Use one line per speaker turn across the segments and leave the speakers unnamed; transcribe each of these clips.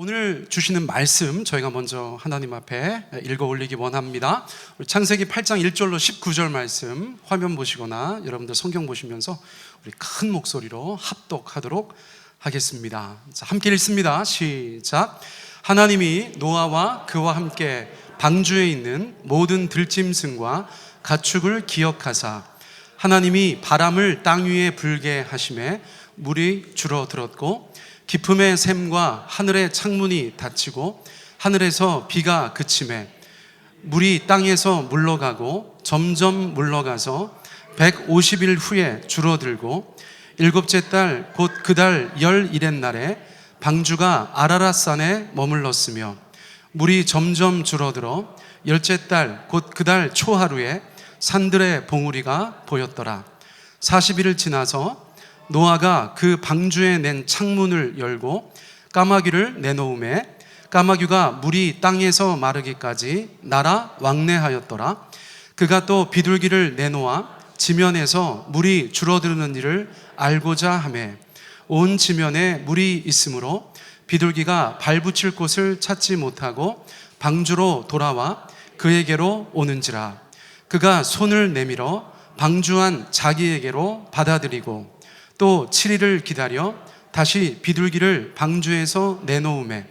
오늘 주시는 말씀 저희가 먼저 하나님 앞에 읽어 올리기 원합니다. 창세기 8장 1절로 19절 말씀 화면 보시거나 여러분들 성경 보시면서 우리 큰 목소리로 합독하도록 하겠습니다. 자, 함께 읽습니다. 시작. 하나님이 노아와 그와 함께 방주에 있는 모든 들짐승과 가축을 기억하사 하나님이 바람을 땅 위에 불게 하심에 물이 줄어들었고 깊음의 샘과 하늘의 창문이 닫히고 하늘에서 비가 그치매 물이 땅에서 물러가고 점점 물러가서 150일 후에 줄어들고 일곱째 달 곧 그 달 11의 날에 방주가 아라랏산에 머물렀으며 물이 점점 줄어들어 열째 달 곧 그 달 초하루에 산들의 봉우리가 보였더라. 40일을 지나서 노아가 그 방주에 낸 창문을 열고 까마귀를 내놓음에 까마귀가 물이 땅에서 마르기까지 날아 왕래하였더라. 그가 또 비둘기를 내놓아 지면에서 물이 줄어드는 일을 알고자 하매 온 지면에 물이 있으므로 비둘기가 발붙일 곳을 찾지 못하고 방주로 돌아와 그에게로 오는지라. 그가 손을 내밀어 방주 안 자기에게로 받아들이고 또 7일을 기다려 다시 비둘기를 방주에서 내놓음에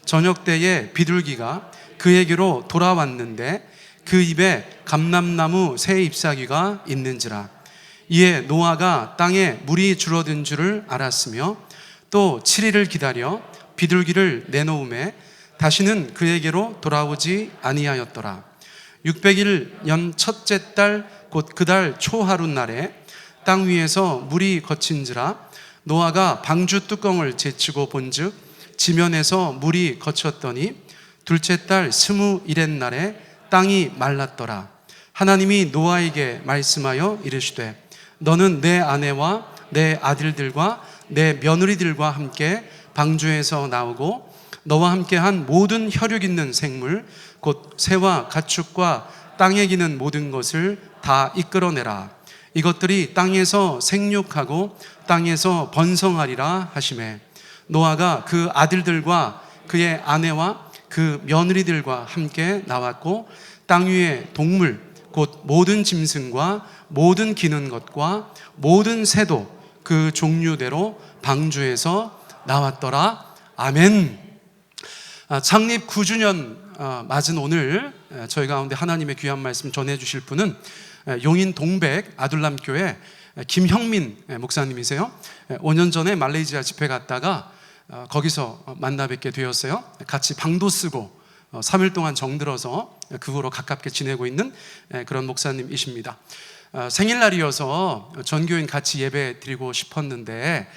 저녁 때에 비둘기가 그에게로 돌아왔는데 그 입에 감람나무 새 잎사귀가 있는지라. 이에 노아가 땅에 물이 줄어든 줄을 알았으며 또 7일을 기다려 비둘기를 내놓음에 다시는 그에게로 돌아오지 아니하였더라. 600일 년 첫째 달 곧 그 달 초하루 날에 땅 위에서 물이 거친지라. 노아가 방주 뚜껑을 제치고 본즉 지면에서 물이 거쳤더니 둘째 달 21의 날에 땅이 말랐더라. 하나님이 노아에게 말씀하여 이르시되 너는 내 아내와 내 아들들과 내 며느리들과 함께 방주에서 나오고 너와 함께 한 모든 혈육 있는 생물 곧 새와 가축과 땅에 기는 모든 것을 다 이끌어내라. 이것들이 땅에서 생육하고 땅에서 번성하리라 하시매 노아가 그 아들들과 그의 아내와 그 며느리들과 함께 나왔고 땅 위의 동물 곧 모든 짐승과 모든 기는 것과 모든 새도 그 종류대로 방주에서 나왔더라. 아멘. 창립 9주년 맞은 오늘 저희 가운데 하나님의 귀한 말씀 전해주실 분은 용인 동백 아둘람교회 김형민 목사님이세요. 5년 전에 말레이시아 집회 갔다가 거기서 만나 뵙게 되었어요. 같이 방도 쓰고 3일 동안 정들어서 그 후로 가깝게 지내고 있는 그런 목사님이십니다. 생일날이어서 전교인 같이 예배 드리고 싶었는데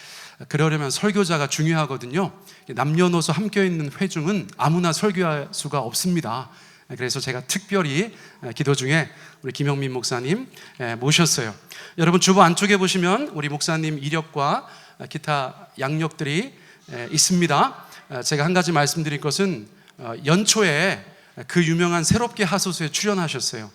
그러려면 설교자가 중요하거든요. 남녀노소 함께 있는 회중은 아무나 설교할 수가 없습니다. 그래서 제가 특별히 기도 중에 우리 김영민 목사님 모셨어요. 여러분 주보 안쪽에 보시면 우리 목사님 이력과 기타 양력들이 있습니다. 제가 한 가지 말씀드릴 것은 연초에 그 유명한 새롭게 하소서에 출연하셨어요.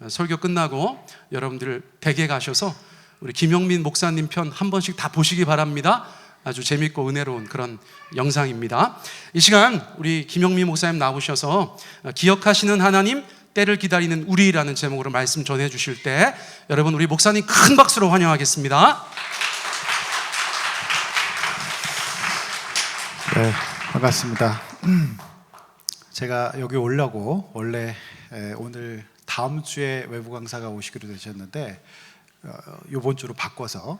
설교 끝나고 여러분들 댁에 가셔서 우리 김영민 목사님 편 한 번씩 다 보시기 바랍니다. 아주 재밌고 은혜로운 그런 영상입니다. 이 시간 우리 김영민 목사님 나오셔서 기억하시는 하나님, 때를 기다리는 우리라는 제목으로 말씀 전해 주실 때 여러분 우리 목사님 큰 박수로 환영하겠습니다.
네, 반갑습니다. 제가 여기 오려고 원래 오늘 다음 주에 외부 강사가 오시기로 되셨는데 이번 주로 바꿔서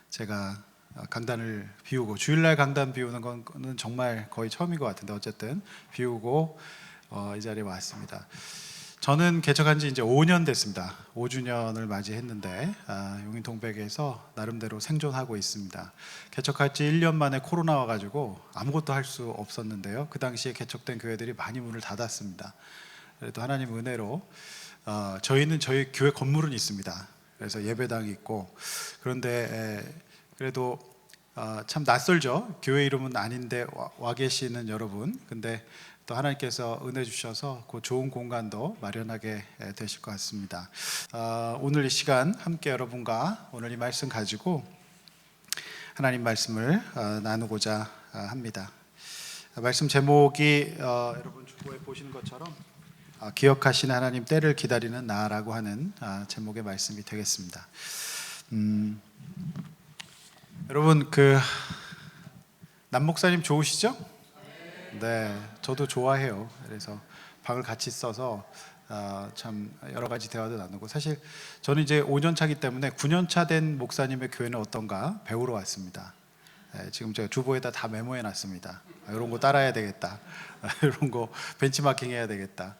제가 강단을 비우고, 주일날 강단 비우는 거는 정말 거의 처음인 것 같은데 어쨌든 비우고 이 자리에 왔습니다. 저는 개척한 지 이제 5년 됐습니다. 5주년을 맞이했는데 용인 동백에서 나름대로 생존하고 있습니다. 개척할 지 1년 만에 코로나 와가지고 아무것도 할 수 없었는데요. 그 당시에 개척된 교회들이 많이 문을 닫았습니다. 그래도 하나님 은혜로 저희는 저희 교회 건물은 있습니다. 그래서 예배당이 있고, 그런데 그래도 참 낯설죠. 교회 이름은 아닌데 와 계시는 여러분. 근데 또 하나님께서 은혜 주셔서 그 좋은 공간도 마련하게 되실 것 같습니다. 오늘 이 시간 함께 여러분과 오늘 이 말씀 가지고 하나님 말씀을 나누고자 합니다. 말씀 제목이 여러분 주보에 보시는 것처럼 기억하시는 하나님 때를 기다리는 나라고 하는 제목의 말씀이 되겠습니다. 여러분 남 목사님 좋으시죠? 네, 저도 좋아해요. 그래서 방을 같이 써서 참 여러 가지 대화도 나누고, 사실 저는 이제 5년 차기 때문에 9년 차 된 목사님의 교회는 어떤가 배우러 왔습니다. 지금 제가 주보에다 다 메모해 놨습니다. 이런 거 따라야 되겠다. 이런 거 벤치마킹 해야 되겠다.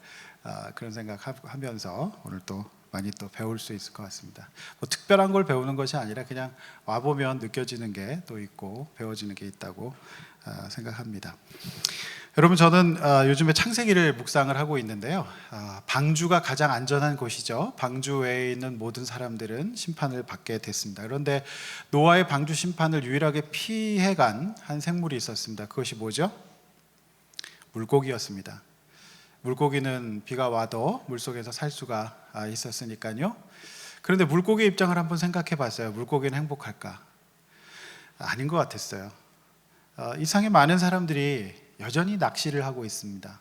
그런 생각하면서 오늘 또 많이 또 배울 수 있을 것 같습니다. 뭐 특별한 걸 배우는 것이 아니라 그냥 와 보면 느껴지는 게 또 있고 배워지는 게 있다고 생각합니다. 여러분, 저는 요즘에 창세기를 묵상을 하고 있는데요. 방주가 가장 안전한 곳이죠. 방주 외에 있는 모든 사람들은 심판을 받게 됐습니다. 그런데 노아의 방주 심판을 유일하게 피해간 한 생물이 있었습니다. 그것이 뭐죠? 물고기였습니다. 물고기는 비가 와도 물속에서 살 수가 있었으니까요. 그런데 물고기의 입장을 한번 생각해 봤어요. 물고기는 행복할까? 아닌 것 같았어요. 이 상에 많은 사람들이 여전히 낚시를 하고 있습니다.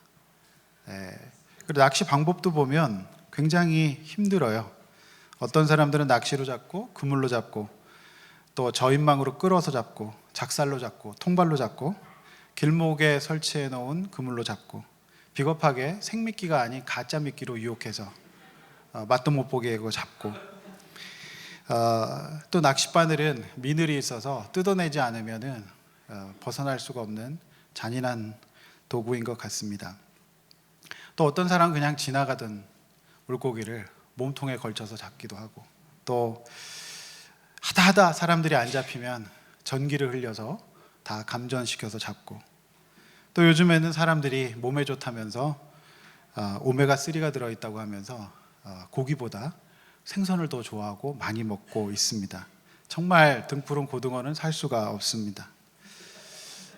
그리고 낚시 방법도 보면 굉장히 힘들어요. 어떤 사람들은 낚시로 잡고 그물로 잡고 또 저인망으로 끌어서 잡고 작살로 잡고 통발로 잡고 길목에 설치해 놓은 그물로 잡고 비겁하게 생미끼가 아닌 가짜 미끼로 유혹해서 맛도 못 보게 하고 잡고, 또 낚싯바늘은 미늘이 있어서 뜯어내지 않으면은 벗어날 수가 없는 잔인한 도구인 것 같습니다. 또 어떤 사람은 그냥 지나가던 물고기를 몸통에 걸쳐서 잡기도 하고, 또 하다 사람들이 안 잡히면 전기를 흘려서 다 감전시켜서 잡고, 또 요즘에는 사람들이 몸에 좋다면서 오메가3가 들어있다고 하면서 고기보다 생선을 더 좋아하고 많이 먹고 있습니다. 정말 등푸른 고등어는 살 수가 없습니다.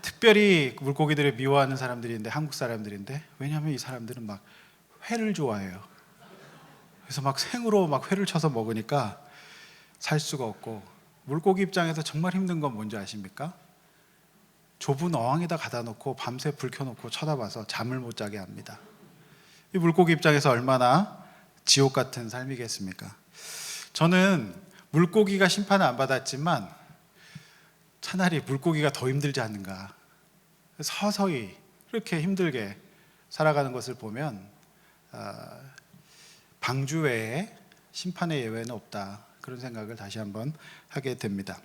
특별히 물고기들을 미워하는 사람들인데, 한국 사람들인데, 왜냐하면 이 사람들은 막 회를 좋아해요. 그래서 막 생으로 막 회를 쳐서 먹으니까 살 수가 없고, 물고기 입장에서 정말 힘든 건 뭔지 아십니까? 좁은 어항에다 가다 놓고 밤새 불 켜놓고 쳐다봐서 잠을 못 자게 합니다. 이 물고기 입장에서 얼마나 지옥 같은 삶이겠습니까? 저는 물고기가 심판을 안 받았지만 차라리 물고기가 더 힘들지 않는가. 서서히 이렇게 힘들게 살아가는 것을 보면 방주 외에 심판의 예외는 없다, 그런 생각을 다시 한번 하게 됩니다.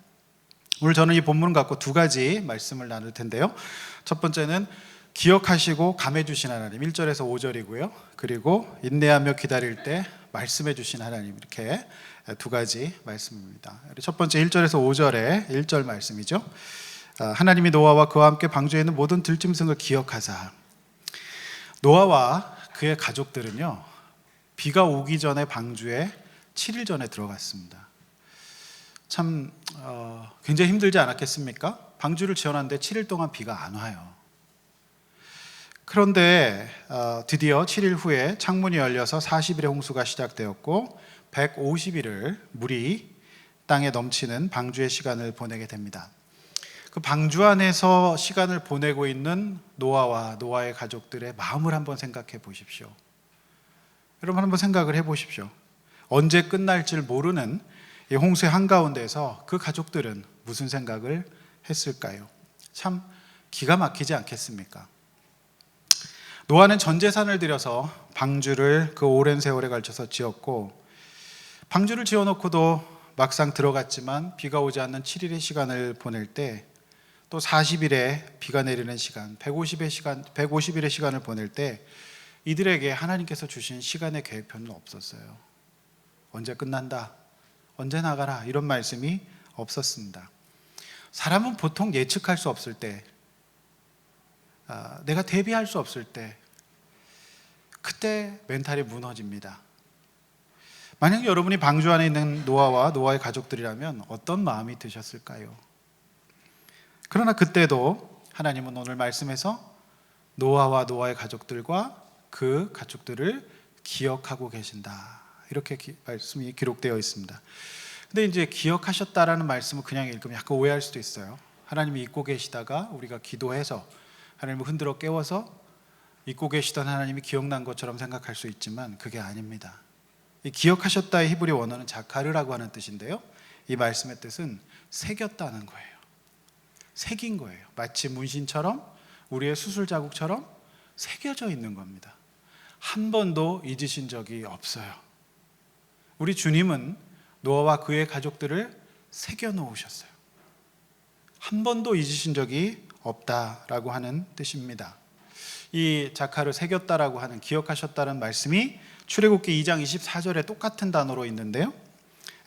오늘 저는 이 본문을 갖고 두 가지 말씀을 나눌 텐데요. 첫 번째는 기억하시고 감해 주신 하나님, 1절에서 5절이고요. 그리고 인내하며 기다릴 때 말씀해 주신 하나님, 이렇게 두 가지 말씀입니다. 첫 번째 1절에서 5절의 1절 말씀이죠. 하나님이 노아와 그와 함께 방주에 있는 모든 들짐승을 기억하사. 노아와 그의 가족들은요, 비가 오기 전에 방주에 7일 전에 들어갔습니다. 참 굉장히 힘들지 않았겠습니까? 방주를 지어놨는데 7일 동안 비가 안 와요. 그런데 드디어 7일 후에 창문이 열려서 40일의 홍수가 시작되었고 150일을 물이 땅에 넘치는 방주의 시간을 보내게 됩니다. 그 방주 안에서 시간을 보내고 있는 노아와 노아의 가족들의 마음을 한번 생각해 보십시오. 여러분, 한번 생각을 해 보십시오. 언제 끝날지 모르는 이 홍수의 한가운데서 그 가족들은 무슨 생각을 했을까요? 참 기가 막히지 않겠습니까? 노아는 전 재산을 들여서 방주를 그 오랜 세월에 걸쳐서 지었고, 방주를 지어놓고도 막상 들어갔지만 비가 오지 않는 7일의 시간을 보낼 때, 또 40일에 비가 내리는 시간, 150일의 시간을 보낼 때 이들에게 하나님께서 주신 시간의 계획표는 없었어요. 언제 끝난다, 언제 나가라, 이런 말씀이 없었습니다. 사람은 보통 예측할 수 없을 때, 내가 대비할 수 없을 때, 그때 멘탈이 무너집니다. 만약 여러분이 방주 안에 있는 노아와 노아의 가족들이라면 어떤 마음이 드셨을까요? 그러나 그때도 하나님은 오늘 말씀에서 노아와 노아의 가족들과 그 가족들을 기억하고 계신다, 이렇게 말씀이 기록되어 있습니다. 근데 이제 기억하셨다라는 말씀을 그냥 읽으면 약간 오해할 수도 있어요. 하나님이 잊고 계시다가 우리가 기도해서 하나님을 흔들어 깨워서 잊고 계시던 하나님이 기억난 것처럼 생각할 수 있지만 그게 아닙니다. 이 기억하셨다의 히브리 원어는 자카르라고 하는 뜻인데요, 이 말씀의 뜻은 새겼다는 거예요. 새긴 거예요. 마치 문신처럼, 우리의 수술 자국처럼 새겨져 있는 겁니다. 한 번도 잊으신 적이 없어요. 우리 주님은 노아와 그의 가족들을 새겨 놓으셨어요. 한 번도 잊으신 적이 없다라고 하는 뜻입니다. 이 자카를 새겼다라고 하는, 기억하셨다는 말씀이 출애굽기 2장 24절에 똑같은 단어로 있는데요,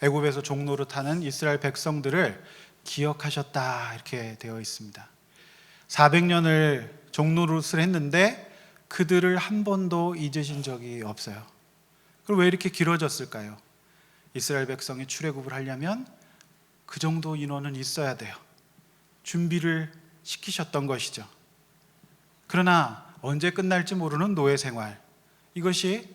애굽에서 종노릇하는 이스라엘 백성들을 기억하셨다 이렇게 되어 있습니다. 400년을 종노릇을 했는데 그들을 한 번도 잊으신 적이 없어요. 그럼 왜 이렇게 길어졌을까요? 이스라엘 백성이 출애굽을 하려면 그 정도 인원은 있어야 돼요. 준비를 시키셨던 것이죠. 그러나 언제 끝날지 모르는 노예 생활, 이것이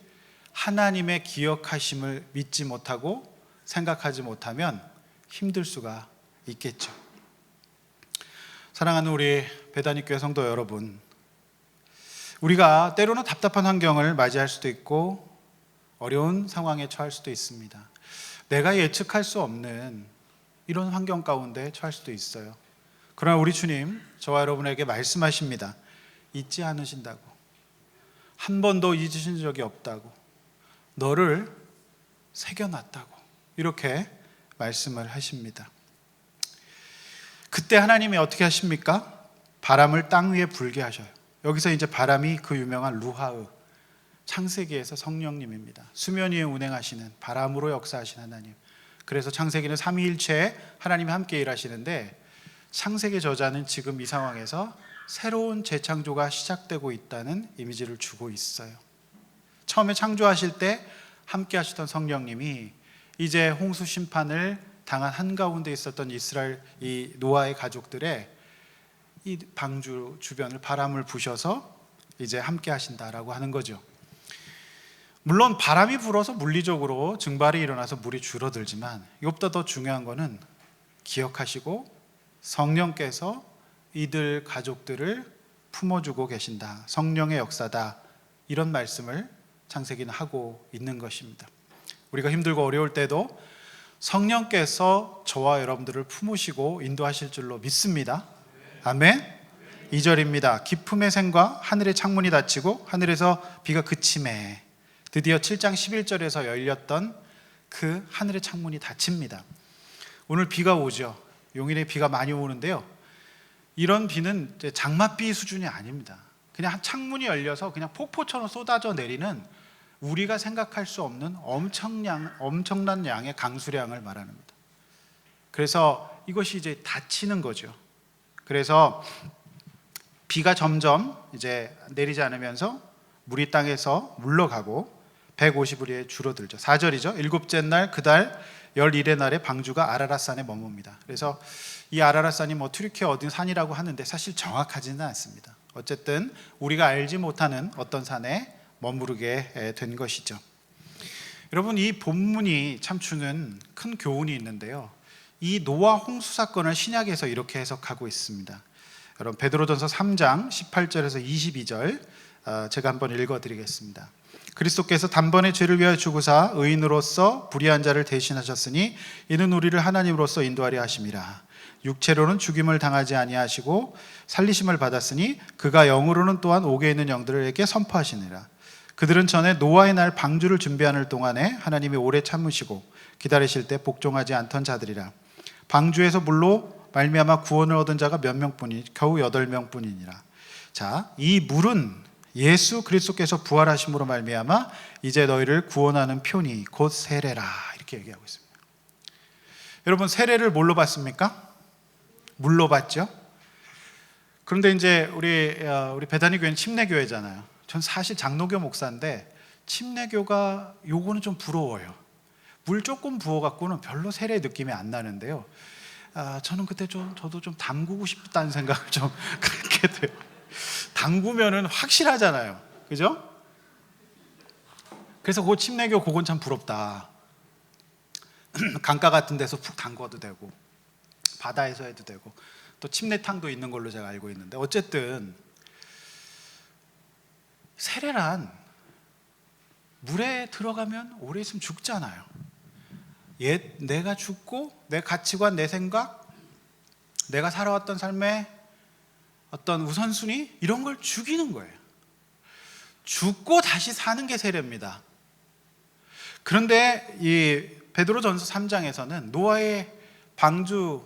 하나님의 기억하심을 믿지 못하고 생각하지 못하면 힘들 수가 있겠죠. 사랑하는 우리 베다니 교회 성도 여러분, 우리가 때로는 답답한 환경을 맞이할 수도 있고 어려운 상황에 처할 수도 있습니다. 내가 예측할 수 없는 이런 환경 가운데 처할 수도 있어요. 그러나 우리 주님, 저와 여러분에게 말씀하십니다. 잊지 않으신다고, 한 번도 잊으신 적이 없다고, 너를 새겨놨다고, 이렇게 말씀을 하십니다. 그때 하나님이 어떻게 하십니까? 바람을 땅 위에 불게 하셔요. 여기서 이제 바람이 그 유명한 루하흐, 창세기에서 성령님입니다. 수면 위에 운행하시는, 바람으로 역사하시는 하나님. 그래서 창세기는 삼위일체에 하나님이 함께 일하시는데, 창세기 저자는 지금 이 상황에서 새로운 재창조가 시작되고 있다는 이미지를 주고 있어요. 처음에 창조하실 때 함께 하시던 성령님이 이제 홍수 심판을 당한 한가운데 있었던 이스라엘, 이 노아의 가족들의 이 방주 주변을 바람을 부셔서 이제 함께 하신다라고 하는 거죠. 물론 바람이 불어서 물리적으로 증발이 일어나서 물이 줄어들지만, 이것보다 더 중요한 거는 기억하시고 성령께서 이들 가족들을 품어주고 계신다, 성령의 역사다, 이런 말씀을 창세기는 하고 있는 것입니다. 우리가 힘들고 어려울 때도 성령께서 저와 여러분들을 품으시고 인도하실 줄로 믿습니다. 아멘. 2절입니다. 기품의 샘과 하늘의 창문이 닫히고 하늘에서 비가 그침에, 드디어 7장 11절에서 열렸던 그 하늘의 창문이 닫힙니다. 오늘 비가 오죠. 용인에 비가 많이 오는데요, 이런 비는 장맛비 수준이 아닙니다. 그냥 창문이 열려서 그냥 폭포처럼 쏟아져 내리는, 우리가 생각할 수 없는 엄청난 양의 강수량을 말합니다. 그래서 이것이 이제 닫히는 거죠. 그래서 비가 점점 이제 내리지 않으면서 물이 땅에서 물러가고 150일에 줄어들죠. 4절이죠. 일곱째 날 그달 11일의 날에 방주가 아라랏산에 머뭅니다. 그래서 이 아라랏산이 튀르키예 어딘 산이라고 하는데 사실 정확하지는 않습니다. 어쨌든 우리가 알지 못하는 어떤 산에 머무르게 된 것이죠. 여러분, 이 본문이 참 주는 큰 교훈이 있는데요, 이 노아 홍수 사건을 신약에서 이렇게 해석하고 있습니다. 여러분, 베드로전서 3장 18절에서 22절 제가 한번 읽어드리겠습니다. 그리스도께서 단번에 죄를 위하여 죽으사 의인으로서 불의한 자를 대신하셨으니 이는 우리를 하나님으로서 인도하려 하심이라. 육체로는 죽임을 당하지 아니하시고 살리심을 받았으니 그가 영으로는 또한 옥에 있는 영들에게 선포하시니라. 그들은 전에 노아의 날 방주를 준비하는 동안에 하나님이 오래 참으시고 기다리실 때 복종하지 않던 자들이라. 방주에서 물로 말미암아 구원을 얻은 자가 몇 명뿐이 겨우 8명뿐이니라. 자, 이 물은 예수 그리스도께서 부활하심으로 말미암아 이제 너희를 구원하는 표니 곧 세례라, 이렇게 얘기하고 있습니다. 여러분, 세례를 뭘로 받습니까? 물로 받죠. 그런데 이제 우리 베다니 교회는 침례교회잖아요. 전 사실 장로교 목사인데 침례교가 요거는 좀 부러워요. 물 조금 부어갖고는 별로 세례 느낌이 안 나는데요, 저는 그때 저도 좀 담그고 싶다는 생각을 좀 갖게 돼요. 담그면은 확실하잖아요, 그죠? 그래서 그 침례교 그건 참 부럽다. 강가 같은 데서 푹 담궈도 되고 바다에서 해도 되고 또 침례탕도 있는 걸로 제가 알고 있는데, 어쨌든 세례란 물에 들어가면 오래 있으면 죽잖아요. 내가 죽고 내 가치관, 내 생각, 내가 살아왔던 삶의 어떤 우선순위 이런 걸 죽이는 거예요. 죽고 다시 사는 게 세례입니다. 그런데 이 베드로전서 3장에서는 노아의 방주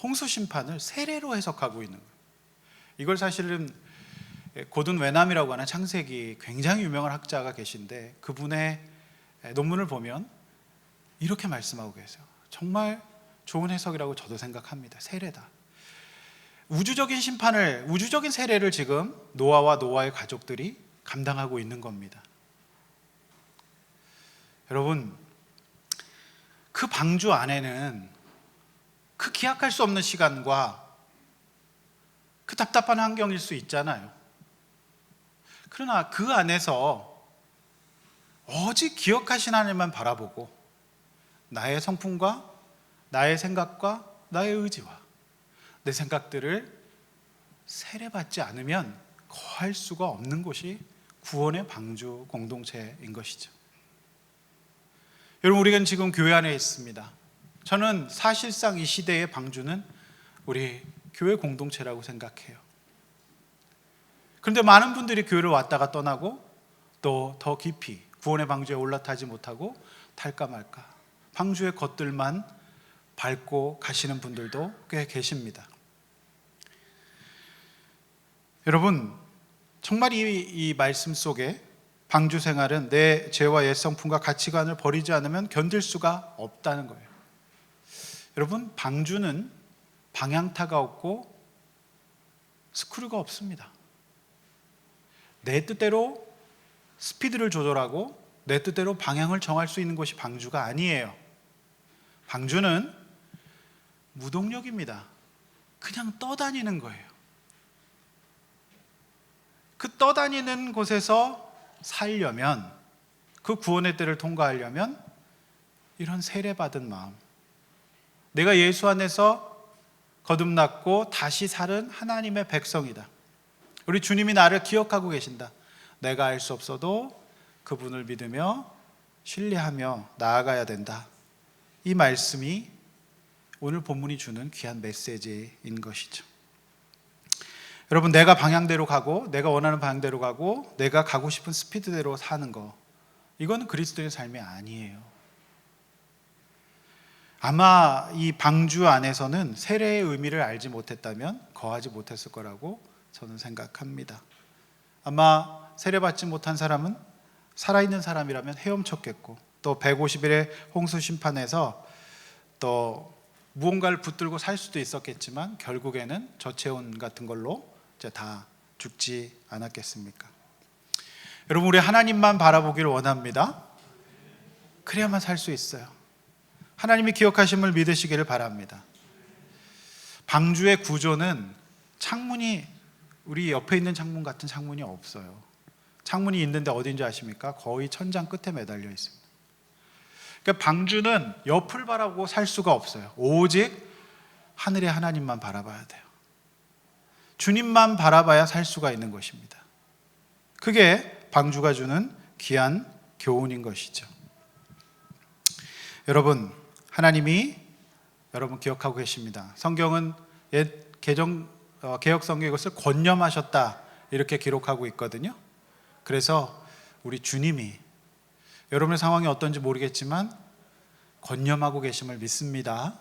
홍수 심판을 세례로 해석하고 있는 거예요. 이걸 사실은 고든 웨남이라고 하는 창세기 굉장히 유명한 학자가 계신데 그분의 논문을 보면 이렇게 말씀하고 계세요. 정말 좋은 해석이라고 저도 생각합니다. 세례다. 우주적인 심판을, 우주적인 세례를 지금 노아와 노아의 가족들이 감당하고 있는 겁니다. 여러분, 그 방주 안에는 그 기약할 수 없는 시간과 그 답답한 환경일 수 있잖아요. 그러나 그 안에서 오직 기억하신 하나님만 바라보고 나의 성품과 나의 생각과 나의 의지와 내 생각들을 세례받지 않으면 거할 수가 없는 곳이 구원의 방주 공동체인 것이죠. 여러분, 우리는 지금 교회 안에 있습니다. 저는 사실상 이 시대의 방주는 우리 교회 공동체라고 생각해요. 그런데 많은 분들이 교회를 왔다가 떠나고 또 더 깊이 구원의 방주에 올라타지 못하고 탈까 말까 방주의 겉들만 밟고 가시는 분들도 꽤 계십니다. 여러분, 정말 이 말씀 속에 방주 생활은 내 죄와 옛 성품과 가치관을 버리지 않으면 견딜 수가 없다는 거예요. 여러분, 방주는 방향타가 없고 스크류가 없습니다. 내 뜻대로 스피드를 조절하고 내 뜻대로 방향을 정할 수 있는 것이 방주가 아니에요. 방주는 무동력입니다. 그냥 떠다니는 거예요. 그 떠다니는 곳에서 살려면, 그 구원의 때를 통과하려면 이런 세례받은 마음, 내가 예수 안에서 거듭났고 다시 살은 하나님의 백성이다. 우리 주님이 나를 기억하고 계신다. 내가 알 수 없어도 그분을 믿으며 신뢰하며 나아가야 된다. 이 말씀이 오늘 본문이 주는 귀한 메시지인 것이죠. 여러분, 내가 방향대로 가고 내가 원하는 방향대로 가고 내가 가고 싶은 스피드대로 사는 거, 이거는 그리스도의 삶이 아니에요. 아마 이 방주 안에서는 세례의 의미를 알지 못했다면 거하지 못했을 거라고 저는 생각합니다. 아마 세례받지 못한 사람은 살아있는 사람이라면 헤엄쳤겠고 또 150일의 홍수 심판에서 또 무언가를 붙들고 살 수도 있었겠지만 결국에는 저체온 같은 걸로 이제 다 죽지 않았겠습니까? 여러분, 우리 하나님만 바라보기를 원합니다. 그래야만 살 수 있어요. 하나님이 기억하심을 믿으시기를 바랍니다. 방주의 구조는 창문이, 우리 옆에 있는 창문 같은 창문이 없어요. 창문이 있는데 어딘지 아십니까? 거의 천장 끝에 매달려 있습니다. 그러니까 방주는 옆을 바라보고 살 수가 없어요. 오직 하늘의 하나님만 바라봐야 돼요. 주님만 바라봐야 살 수가 있는 것입니다. 그게 방주가 주는 귀한 교훈인 것이죠. 여러분, 하나님이 여러분 기억하고 계십니다. 성경은 개역 성경에 이것을 권념하셨다 이렇게 기록하고 있거든요. 그래서 우리 주님이 여러분의 상황이 어떤지 모르겠지만 권념하고 계심을 믿습니다.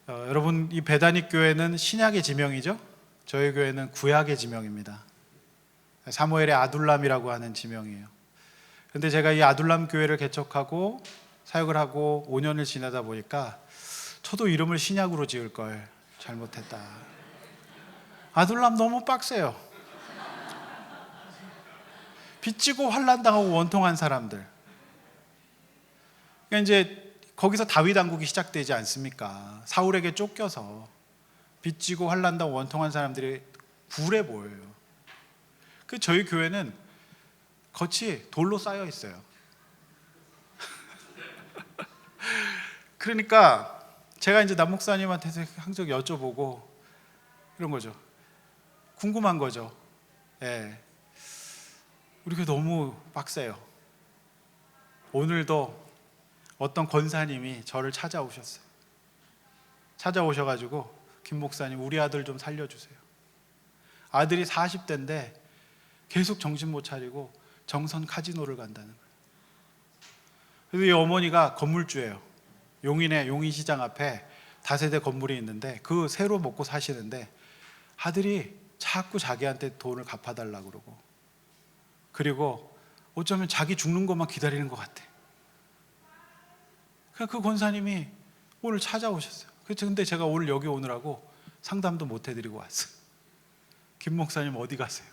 여러분, 이 베다닉 교회는 신약의 지명이죠. 저희 교회는 구약의 지명입니다. 사무엘의 아둘람이라고 하는 지명이에요. 그런데 제가 이 아둘람 교회를 개척하고 사역을 하고 5년을 지나다 보니까 저도 이름을 신약으로 지을 걸 잘못했다. 아둘람 너무 빡세요. 빚지고 환난당하고 원통한 사람들. 그러니까 이제 거기서 다윗 왕국이 시작되지 않습니까? 사울에게 쫓겨서 빚지고 환난당하고 원통한 사람들이 불에 보여요. 그 저희 교회는 겉이 돌로 쌓여 있어요. 그러니까 제가 이제 남 목사님한테 항상 여쭤보고 이런 거죠. 궁금한 거죠. 예. 우리가 너무 빡세요. 오늘도 어떤 권사님이 저를 찾아오셨어요. 찾아오셔가지고 김 목사님 우리 아들 좀 살려주세요. 아들이 40대인데 계속 정신 못 차리고 정선 카지노를 간다는 거예요. 그래서 이 어머니가 건물주예요. 용인의 용인시장 앞에 다세대 건물이 있는데 그 새로 먹고 사시는데 아들이 자꾸 자기한테 돈을 갚아달라고 그러고, 그리고 어쩌면 자기 죽는 것만 기다리는 것 같아. 그러니까 그 권사님이 오늘 찾아오셨어요. 근데 제가 오늘 여기 오느라고 상담도 못 해드리고 왔어요. 김 목사님 어디 가세요?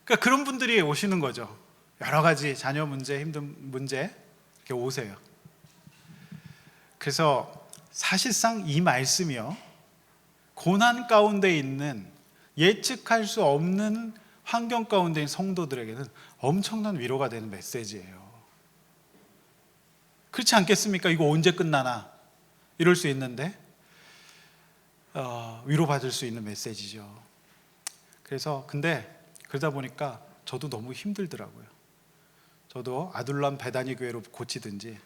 그러니까 그런 분들이 오시는 거죠. 여러 가지 자녀 문제, 힘든 문제 이렇게 오세요. 그래서 사실상 이 말씀이요, 고난 가운데 있는 예측할 수 없는 환경 가운데 있는 성도들에게는 엄청난 위로가 되는 메시지예요. 그렇지 않겠습니까? 이거 언제 끝나나 이럴 수 있는데 위로받을 수 있는 메시지죠. 그래서 근데 그러다 보니까 저도 너무 힘들더라고요. 저도 아둘람 베다니 교회로 고치든지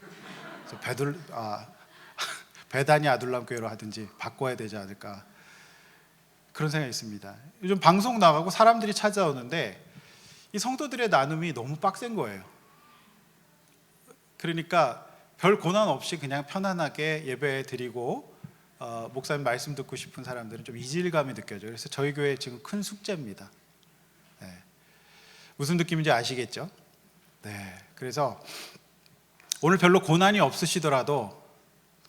베다니 아둘람 교회로 하든지 바꿔야 되지 않을까, 그런 생각이 있습니다. 요즘 방송 나가고 사람들이 찾아오는데 이 성도들의 나눔이 너무 빡센 거예요. 그러니까 별 고난 없이 그냥 편안하게 예배 드리고 목사님 말씀 듣고 싶은 사람들은 좀 이질감이 느껴져요. 그래서 저희 교회 지금 큰 숙제입니다. 네. 무슨 느낌인지 아시겠죠? 네. 그래서 오늘 별로 고난이 없으시더라도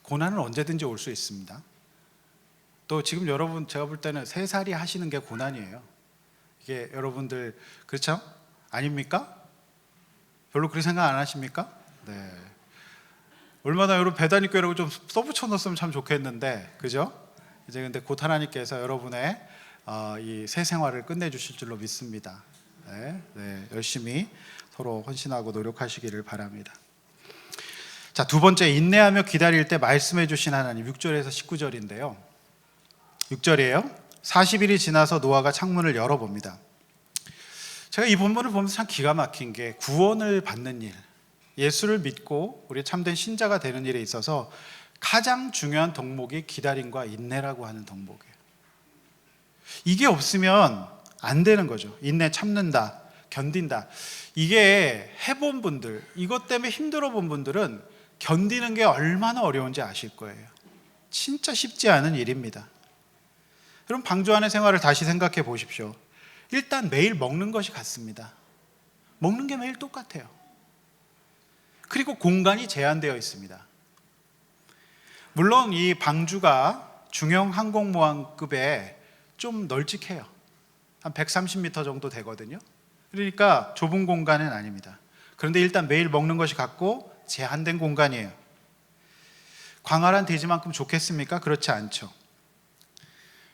고난은 언제든지 올 수 있습니다. 또 지금 여러분 제가 볼 때는 3살이 하시는 게 고난이에요. 이게 여러분들 그렇죠? 아닙니까? 별로 그렇게 생각 안 하십니까? 네. 얼마나 여러분 배다니 교회라고 좀 써붙여 넣었으면 참 좋겠는데, 그죠? 이제 근데 곧 하나님께서 여러분의 이 새 생활을 끝내주실 줄로 믿습니다. 네, 열심히 서로 헌신하고 노력하시기를 바랍니다. 자, 두 번째, 인내하며 기다릴 때 말씀해 주신 하나님, 6절에서 19절인데요. 6절이에요. 40일이 지나서 노아가 창문을 열어봅니다. 제가 이 본문을 보면서 참 기가 막힌 게, 구원을 받는 일, 예수를 믿고 우리 참된 신자가 되는 일에 있어서 가장 중요한 덕목이 기다림과 인내라고 하는 덕목이에요. 이게 없으면 안 되는 거죠. 인내, 참는다, 견딘다. 이게 해본 분들, 이것 때문에 힘들어 본 분들은 견디는 게 얼마나 어려운지 아실 거예요. 진짜 쉽지 않은 일입니다. 그럼 방주 안의 생활을 다시 생각해 보십시오. 일단 매일 먹는 것이 같습니다. 먹는 게 매일 똑같아요. 그리고 공간이 제한되어 있습니다. 물론 이 방주가 중형 항공모함급에 좀 널찍해요. 한 130m 정도 되거든요. 그러니까 좁은 공간은 아닙니다. 그런데 일단 매일 먹는 것이 같고 제한된 공간이에요. 광활한 대지만큼 좋겠습니까? 그렇지 않죠.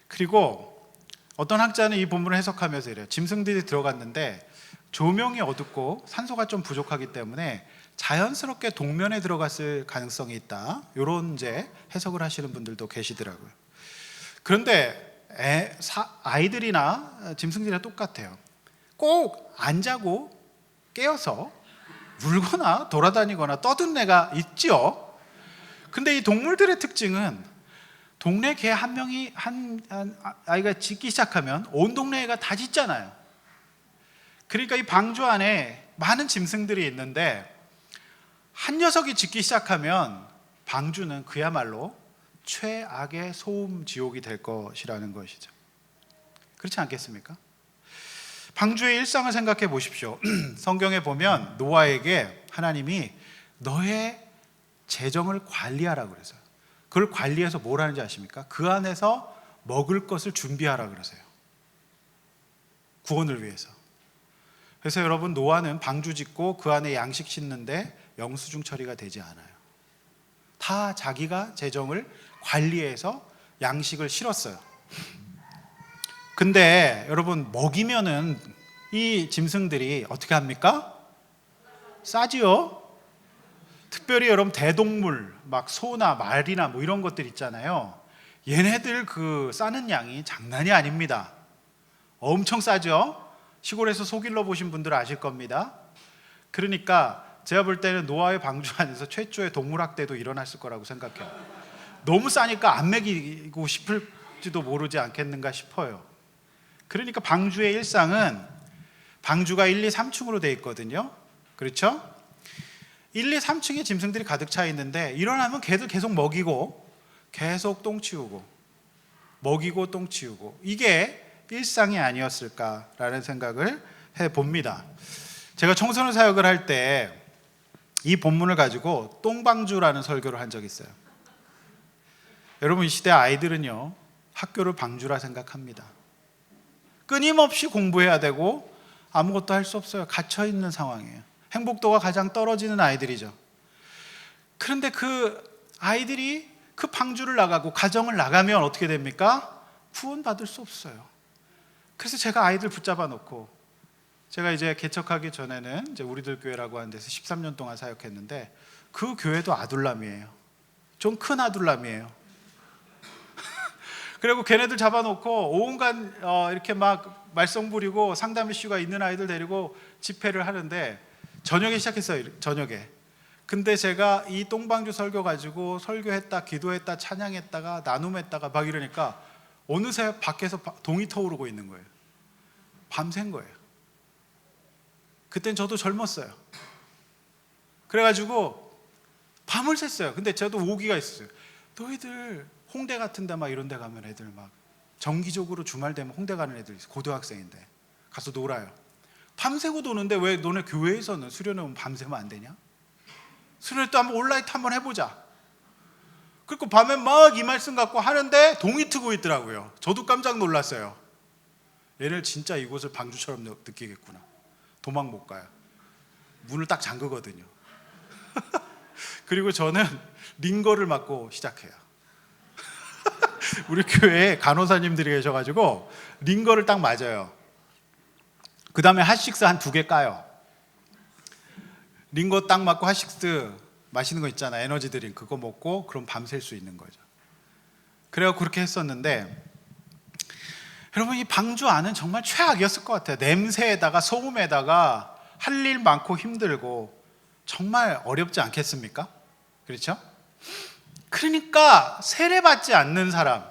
그리고 어떤 학자는 이 본문을 해석하면서 이래요. 짐승들이 들어갔는데 조명이 어둡고 산소가 좀 부족하기 때문에 자연스럽게 동면에 들어갔을 가능성이 있다, 이런 이제 해석을 하시는 분들도 계시더라고요. 그런데 아이들이나 짐승들이랑 똑같아요. 꼭 안 자고 깨어서 울거나 돌아다니거나 떠드는 애가 있죠. 근데 이 동물들의 특징은 동네 개 한 명이 한 아이가 짖기 시작하면 온 동네 애가 다 짖잖아요. 그러니까 이 방주 안에 많은 짐승들이 있는데 한 녀석이 짖기 시작하면 방주는 그야말로 최악의 소음 지옥이 될 것이라는 것이죠. 그렇지 않겠습니까? 방주의 일상을 생각해 보십시오. 성경에 보면 노아에게 하나님이 너의 재정을 관리하라 그래서요. 그걸 관리해서 뭘 하는지 아십니까? 그 안에서 먹을 것을 준비하라 그러세요. 구원을 위해서. 그래서 여러분, 노아는 방주 짓고 그 안에 양식 싣는데 영수증 처리가 되지 않아요. 다 자기가 재정을 관리해서 양식을 실었어요. 근데 여러분, 먹이면은 이 짐승들이 어떻게 합니까? 싸지요. 특별히 여러분 대동물, 막 소나 말이나 뭐 이런 것들 있잖아요. 얘네들 그 싸는 양이 장난이 아닙니다. 엄청 싸죠. 시골에서 소길러 보신 분들은 아실 겁니다. 그러니까 제가 볼 때는 노아의 방주 안에서 최초의 동물학대도 일어났을 거라고 생각해요. 너무 싸니까 안 먹이고 싶을지도 모르지 않겠는가 싶어요. 그러니까 방주의 일상은 방주가 1, 2, 3층으로 돼 있거든요. 그렇죠? 1, 2, 3층에 짐승들이 가득 차 있는데 일어나면 걔들 계속 먹이고 계속 똥 치우고 먹이고 똥 치우고, 이게 일상이 아니었을까라는 생각을 해봅니다. 제가 청소년 사역을 할 때 이 본문을 가지고 똥방주라는 설교를 한 적이 있어요. 여러분, 이 시대 아이들은요, 학교를 방주라 생각합니다. 끊임없이 공부해야 되고 아무것도 할 수 없어요. 갇혀있는 상황이에요. 행복도가 가장 떨어지는 아이들이죠. 그런데 그 아이들이 그 방주를 나가고 가정을 나가면 어떻게 됩니까? 구원받을 수 없어요. 그래서 제가 아이들 붙잡아 놓고, 제가 이제 개척하기 전에는 이제 우리들 교회라고 하는 데서 13년 동안 사역했는데 그 교회도 아둘람이에요. 좀 큰 아둘람이에요. 그리고 걔네들 잡아놓고 온갖 이렇게 막 말썽 부리고 상담 이슈가 있는 아이들 데리고 집회를 하는데, 저녁에 시작했어요. 저녁에. 근데 제가 이 똥방주 설교 가지고 설교했다, 기도했다, 찬양했다가 나눔했다가 막 이러니까 어느새 밖에서 동이 터오르고 있는 거예요. 밤샌 거예요. 그땐 저도 젊었어요. 그래가지고 밤을 샜어요. 근데 저도 오기가 있었어요. 너희들 홍대 같은 데 막 이런 데 가면 애들 막 정기적으로 주말 되면 홍대 가는 애들 있어요. 고등학생인데 가서 놀아요. 밤새고 노는데 왜 너네 교회에서는 수련회 오면 밤새면 안 되냐? 수련회 또 한번 온라이트 한번 해보자. 그리고 밤에 막 이 말씀 갖고 하는데 동이 트고 있더라고요. 저도 깜짝 놀랐어요. 얘를 진짜 이곳을 방주처럼 느끼겠구나. 도망 못 가요. 문을 딱 잠그거든요. 그리고 저는 링거를 맞고 시작해요. 우리 교회에 간호사님들이 계셔가지고 링거를 딱 맞아요. 그 다음에 핫식스 한 2개 까요. 링거 딱 맞고 핫식스 마시는 거 있잖아, 에너지 드링크, 그거 먹고 그럼 밤샐 수 있는 거죠. 그래서 그렇게 했었는데, 여러분, 이 방주 안은 정말 최악이었을 것 같아요. 냄새에다가 소음에다가 할 일 많고 힘들고 정말 어렵지 않겠습니까? 그렇죠? 그러니까 세례받지 않는 사람,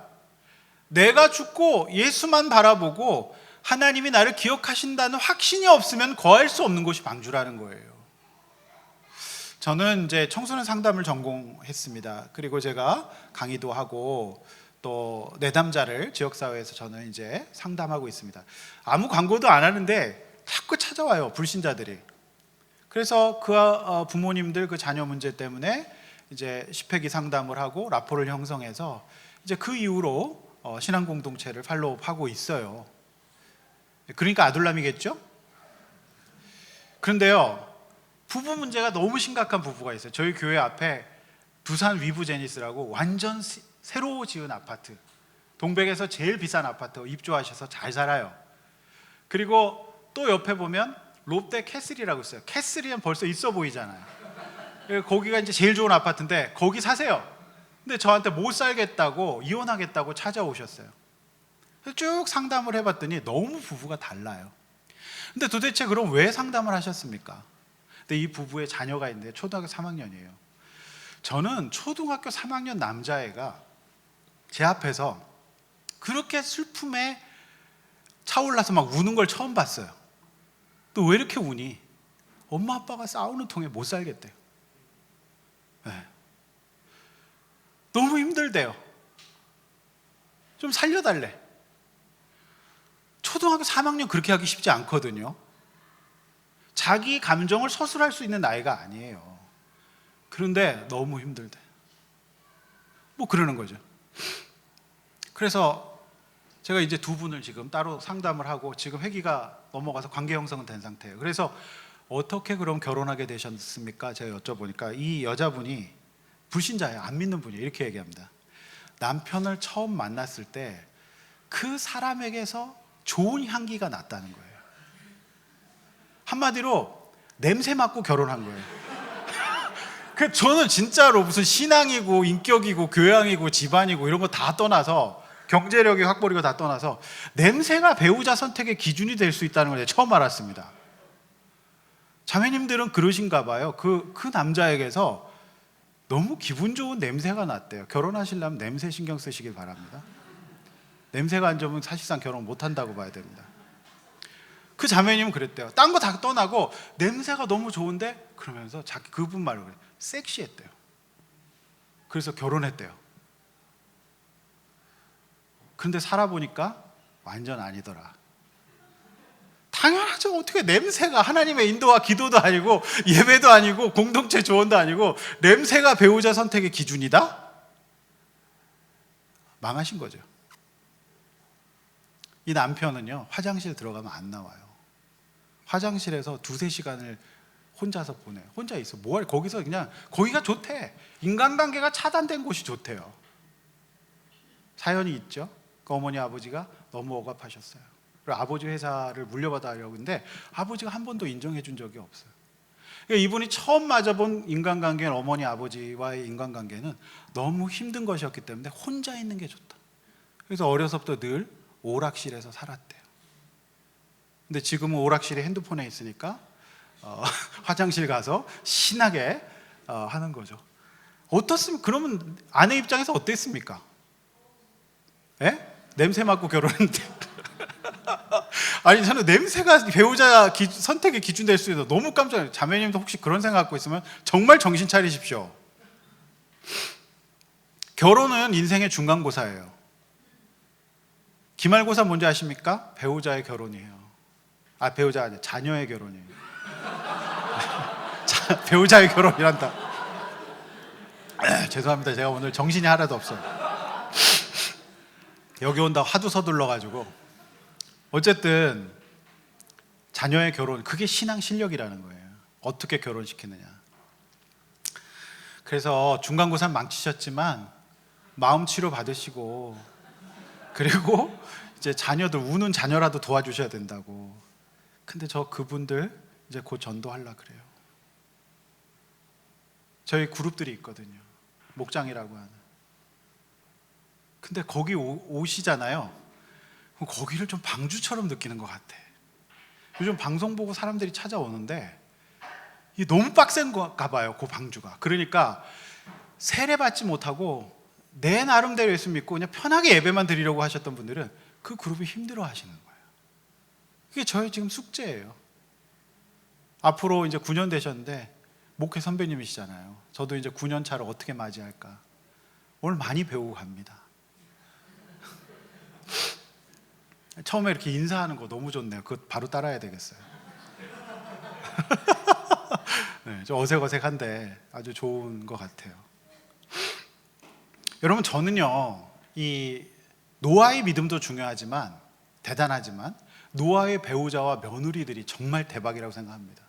내가 죽고 예수만 바라보고 하나님이 나를 기억하신다는 확신이 없으면 거할 수 없는 곳이 방주라는 거예요. 저는 이제 청소년 상담을 전공했습니다. 그리고 제가 강의도 하고 또 내담자를 지역사회에서 저는 이제 상담하고 있습니다. 아무 광고도 안 하는데 자꾸 찾아와요, 불신자들이. 그래서 그 부모님들 그 자녀 문제 때문에 이제 10회기 상담을 하고 라포를 형성해서 이제 그 이후로 신앙 공동체를 팔로우하고 있어요. 그러니까 아둘람이겠죠? 그런데요, 부부 문제가 너무 심각한 부부가 있어요. 저희 교회 앞에 두산 위브 제니스라고 완전 새로 지은 아파트, 동백에서 제일 비싼 아파트 입주하셔서 잘 살아요. 그리고 또 옆에 보면 롯데 캐슬이라고 있어요. 캐슬이면 벌써 있어 보이잖아요. 거기가 이제 제일 좋은 아파트인데 거기 사세요. 근데 저한테 못 살겠다고, 이혼하겠다고 찾아오셨어요. 쭉 상담을 해봤더니 너무 부부가 달라요. 근데 도대체 그럼 왜 상담을 하셨습니까? 근데 이 부부의 자녀가 있는데 초등학교 3학년이에요. 저는 초등학교 3학년 남자애가 제 앞에서 그렇게 슬픔에 차올라서 막 우는 걸 처음 봤어요. 또 왜 이렇게 우니? 엄마 아빠가 싸우는 통에 못 살겠대요. 네. 너무 힘들대요. 좀 살려달래. 초등학교 3학년 그렇게 하기 쉽지 않거든요. 자기 감정을 서술할 수 있는 나이가 아니에요. 그런데 너무 힘들대. 뭐 그러는 거죠. 그래서 제가 이제 2분을 지금 따로 상담을 하고 지금 회기가 넘어가서 관계 형성은 된 상태예요. 그래서 어떻게 그럼 결혼하게 되셨습니까? 제가 여쭤보니까 이 여자분이 불신자예요. 안 믿는 분이에요. 이렇게 얘기합니다. 남편을 처음 만났을 때 그 사람에게서 좋은 향기가 났다는 거예요. 한마디로 냄새 맡고 결혼한 거예요. 저는 진짜로 무슨 신앙이고 인격이고 교양이고 집안이고 이런 거 다 떠나서 경제력이 확보리고 다 떠나서 냄새가 배우자 선택의 기준이 될 수 있다는 걸 처음 알았습니다. 자매님들은 그러신가 봐요. 그 남자에게서 너무 기분 좋은 냄새가 났대요. 결혼하시려면 냄새 신경 쓰시길 바랍니다. 냄새가 안 좋으면 사실상 결혼 못 한다고 봐야 됩니다. 그 자매님은 그랬대요. 딴 거 다 떠나고 냄새가 너무 좋은데 그러면서 자기 그분 말로 그래. 섹시했대요. 그래서 결혼했대요. 그런데 살아보니까 완전 아니더라. 당연하죠. 어떻게 냄새가 하나님의 인도와 기도도 아니고 예배도 아니고 공동체 조언도 아니고 냄새가 배우자 선택의 기준이다? 망하신 거죠. 이 남편은요, 화장실 들어가면 안 나와요. 화장실에서 2-3시간을 혼자서 보내요. 혼자 있어. 뭐할 거기서 그냥 거기가 좋대. 인간관계가 차단된 곳이 좋대요. 사연이 있죠. 그 어머니 아버지가 너무 억압하셨어요. 그리고 아버지 회사를 물려받아려고 했는데 아버지가 한 번도 인정해 준 적이 없어요. 그러니까 이분이 처음 맞아본 인간관계는 어머니 아버지와의 인간관계는 너무 힘든 것이었기 때문에 혼자 있는 게 좋다. 그래서 어려서부터 늘 오락실에서 살았대요. 근데 지금은 오락실이 핸드폰에 있으니까 화장실 가서 신나게 하는 거죠. 어떻습니까? 그러면 아내 입장에서 어땠습니까? 예? 냄새 맡고 결혼했는데 아니 저는 냄새가 배우자 선택의 기준 될 수 있어서 너무 깜짝 놀랐어요. 자매님도 혹시 그런 생각 갖고 있으면 정말 정신 차리십시오. 결혼은 인생의 중간고사예요. 기말고사 뭔지 아십니까? 배우자의 결혼이에요. 배우자 아니에요. 자녀의 결혼이에요. 배우자의 결혼이란다. 죄송합니다. 제가 오늘 정신이 하나도 없어요. 여기 온다 하도 서둘러가지고. 어쨌든 자녀의 결혼, 그게 신앙 실력이라는 거예요. 어떻게 결혼시키느냐. 그래서 중간고사 망치셨지만 마음 치료 받으시고, 그리고 이제 자녀들 우는 자녀라도 도와주셔야 된다고. 근데 그분들 이제 곧 전도하려고 그래요. 저희 그룹들이 있거든요. 목장이라고 하는. 근데 거기 오시잖아요. 그럼 거기를 좀 방주처럼 느끼는 것 같아. 요즘 방송 보고 사람들이 찾아오는데 이게 너무 빡센가 봐요. 그 방주가. 그러니까 세례받지 못하고 내 나름대로 예수 믿고 그냥 편하게 예배만 드리려고 하셨던 분들은 그 그룹이 힘들어 하시는 거예요. 이게 저희 지금 숙제예요. 앞으로 이제 9년 되셨는데 목회 선배님이시잖아요. 저도 이제 9년 차를 어떻게 맞이할까. 오늘 많이 배우고 갑니다. 처음에 이렇게 인사하는 거 너무 좋네요. 그거 바로 따라야 되겠어요. 네, 좀 어색어색한데 아주 좋은 것 같아요. 여러분, 저는요, 이 노아의 믿음도 중요하지만 대단하지만 노아의 배우자와 며느리들이 정말 대박이라고 생각합니다.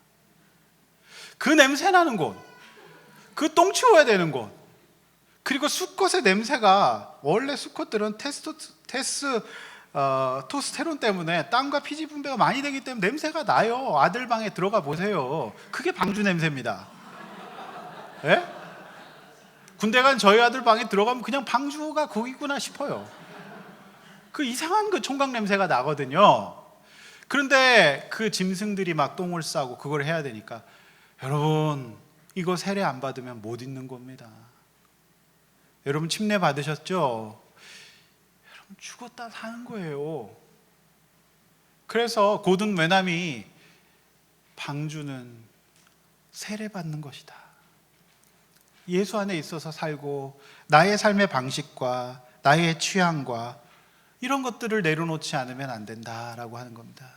그 냄새 나는 곳, 그 똥 치워야 되는 곳, 그리고 수컷의 냄새가, 원래 수컷들은 토스테론 때문에 땀과 피지 분배가 많이 되기 때문에 냄새가 나요. 아들 방에 들어가 보세요. 그게 방주 냄새입니다. 예? 군대 간 저희 아들 방에 들어가면 그냥 방주가 거기구나 싶어요. 그 이상한 그 총각 냄새가 나거든요. 그런데 그 짐승들이 막 똥을 싸고 그걸 해야 되니까, 여러분, 이거 세례 안 받으면 못 있는 겁니다. 여러분 침례 받으셨죠? 여러분 죽었다 사는 거예요. 그래서 고든 외남이 방주는 세례 받는 것이다. 예수 안에 있어서 살고 나의 삶의 방식과 나의 취향과 이런 것들을 내려놓지 않으면 안 된다라고 하는 겁니다.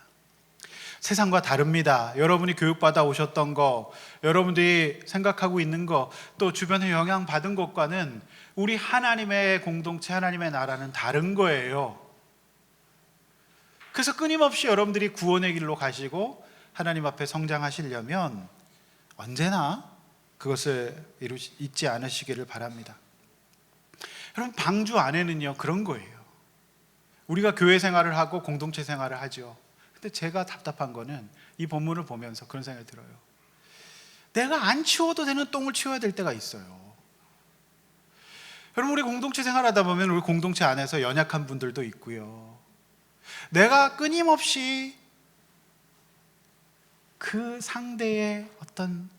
세상과 다릅니다. 여러분이 교육받아 오셨던 거, 여러분들이 생각하고 있는 거, 또 주변에 영향받은 것과는 우리 하나님의 공동체, 하나님의 나라는 다른 거예요. 그래서 끊임없이 여러분들이 구원의 길로 가시고 하나님 앞에 성장하시려면 언제나 그것을 잊지 않으시기를 바랍니다. 여러분, 방주 안에는요 그런 거예요. 우리가 교회 생활을 하고 공동체 생활을 하죠. 근데 제가 답답한 거는 이 본문을 보면서 그런 생각이 들어요. 내가 안 치워도 되는 똥을 치워야 될 때가 있어요. 여러분, 우리 공동체 생활하다 보면 우리 공동체 안에서 연약한 분들도 있고요. 내가 끊임없이 그 상대의 어떤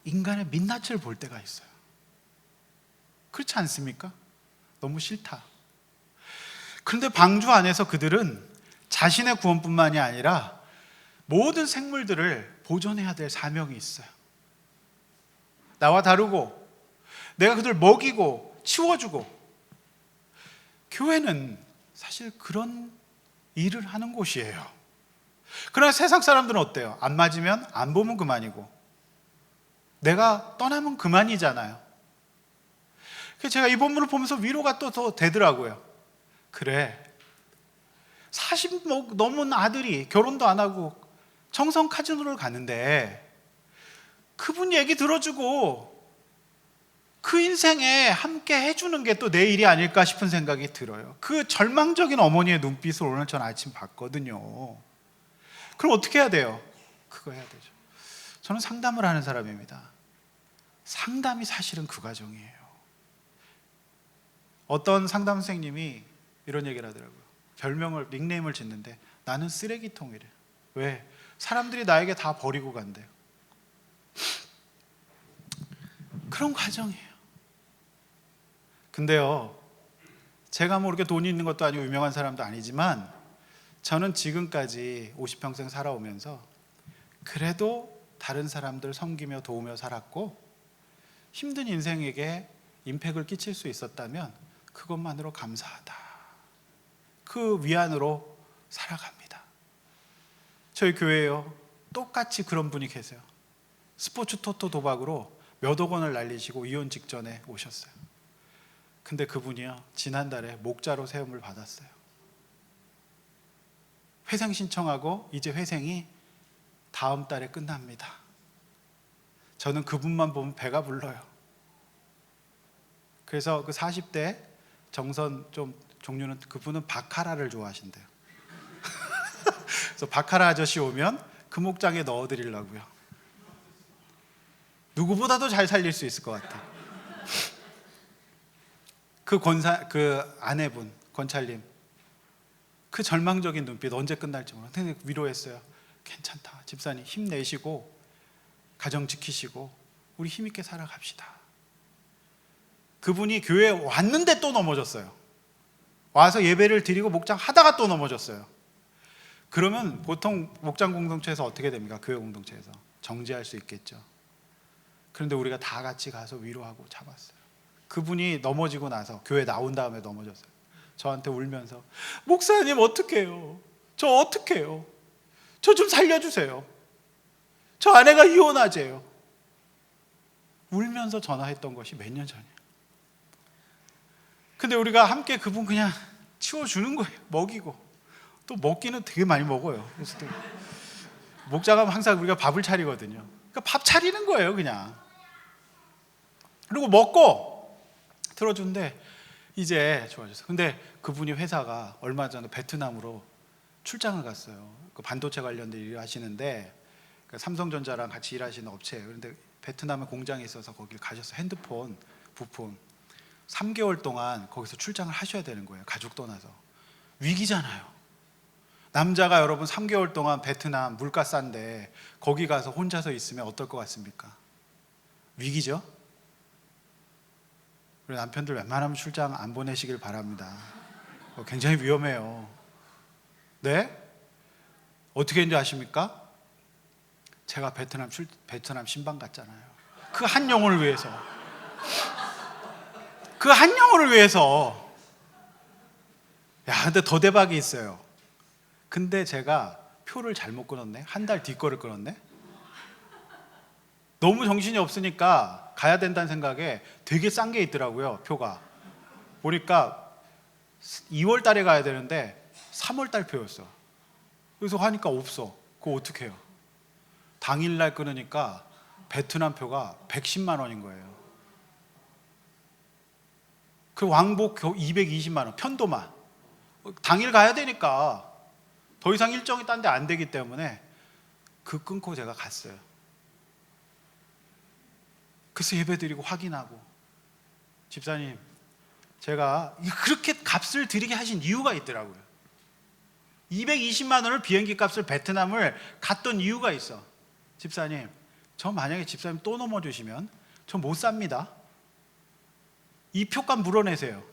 인간의 민낯을 볼 때가 있어요. 그렇지 않습니까? 너무 싫다. 그런데 방주 안에서 그들은 자신의 구원뿐만이 아니라 모든 생물들을 보존해야 될 사명이 있어요. 나와 다르고 내가 그들 먹이고 치워주고. 교회는 사실 그런 일을 하는 곳이에요. 그러나 세상 사람들은 어때요? 안 맞으면 안 보면 그만이고 내가 떠나면 그만이잖아요. 그래서 제가 이 본문을 보면서 위로가 또 더 되더라고요. 그래, 40 넘은 아들이 결혼도 안 하고 청성 카지노를 가는데 그분 얘기 들어주고 그 인생에 함께 해주는 게 또 내 일이 아닐까 싶은 생각이 들어요. 그 절망적인 어머니의 눈빛을 오늘 전 아침 봤거든요. 그럼 어떻게 해야 돼요? 그거 해야 되죠. 저는 상담을 하는 사람입니다. 상담이 사실은 그 과정이에요. 어떤 상담 선생님이 이런 얘기를 하더라고요. 별명을, 닉네임을 짓는데 나는 쓰레기통이래. 왜? 사람들이 나에게 다 버리고 간대요. 그런 과정이에요. 근데요, 제가 뭐 그렇게 돈이 있는 것도 아니고 유명한 사람도 아니지만 저는 지금까지 50평생 살아오면서 그래도 다른 사람들 섬기며 도우며 살았고 힘든 인생에게 임팩을 끼칠 수 있었다면 그것만으로 감사하다. 그 위안으로 살아갑니다. 저희 교회에요, 똑같이 그런 분이 계세요. 스포츠 토토 도박으로 몇억 원을 날리시고 이혼 직전에 오셨어요. 근데 그분이요, 지난달에 목자로 세움을 받았어요. 회생 신청하고 이제 회생이 다음 달에 끝납니다. 저는 그분만 보면 배가 불러요. 그래서 그 40대 정선 좀 종류는, 그분은 바카라를 좋아하신대요. 그래서 바카라 아저씨 오면 그 목장에 넣어드리려고요. 누구보다도 잘 살릴 수 있을 것 같아요. 그 아내분, 권찰님, 그 절망적인 눈빛 언제 끝날지 몰라. 근데 위로했어요. 괜찮다. 집사님 힘내시고 가정 지키시고 우리 힘있게 살아갑시다. 그분이 교회에 왔는데 또 넘어졌어요. 와서 예배를 드리고 목장 하다가 또 넘어졌어요. 그러면 보통 목장 공동체에서 어떻게 됩니까? 교회 공동체에서 정지할 수 있겠죠. 그런데 우리가 다 같이 가서 위로하고 잡았어요. 그분이 넘어지고 나서 교회 나온 다음에 넘어졌어요. 저한테 울면서 목사님 어떡해요? 저 어떡해요? 저 좀 살려주세요. 저 아내가 이혼하재요. 울면서 전화했던 것이 몇 년 전이에요. 근데 우리가 함께 그분 그냥 치워주는 거예요. 먹이고. 또 먹기는 되게 많이 먹어요. 그래서 또 목자 가면 항상 우리가 밥을 차리거든요. 그러니까 밥 차리는 거예요, 그냥. 그리고 먹고 들어준데 이제 좋아졌어요. 근데 그분이 회사가 얼마 전에 베트남으로 출장을 갔어요. 그 반도체 관련된 일을 하시는데 그 삼성전자랑 같이 일하시는 업체예요. 그런데 베트남에 공장이 있어서 거기를 가셨어요. 핸드폰 부품 3개월 동안 거기서 출장을 하셔야 되는 거예요. 가족 떠나서. 위기잖아요. 남자가 여러분 3개월 동안 베트남 물가 싼데 거기 가서 혼자서 있으면 어떨 것 같습니까? 위기죠? 우리 남편들 웬만하면 출장 안 보내시길 바랍니다. 굉장히 위험해요. 네? 어떻게 했는지 아십니까? 제가 베트남 신방 갔잖아요. 그 한 영혼을 위해서. 그 한 영혼을 위해서. 야, 근데 더 대박이 있어요. 근데 제가 표를 잘못 끊었네. 한 달 뒤 거를 끊었네. 너무 정신이 없으니까 가야 된다는 생각에 되게 싼 게 있더라고요, 표가. 보니까 2월 달에 가야 되는데 3월 달 표였어. 그래서 하니까 없어. 그거 어떻게 해요? 당일날 끊으니까 베트남 표가 110만 원인 거예요. 그 왕복 220만 원, 편도만. 당일 가야 되니까 더 이상 일정이 딴 데 안 되기 때문에 그 끊고 제가 갔어요. 그래서 예배드리고 확인하고 집사님 제가 그렇게 값을 들이게 하신 이유가 있더라고요. 220만 원을 비행기 값을 베트남을 갔던 이유가 있어. 집사님, 저 만약에 집사님 또 넘어주시면 저 못 삽니다. 이 표값 물어내세요.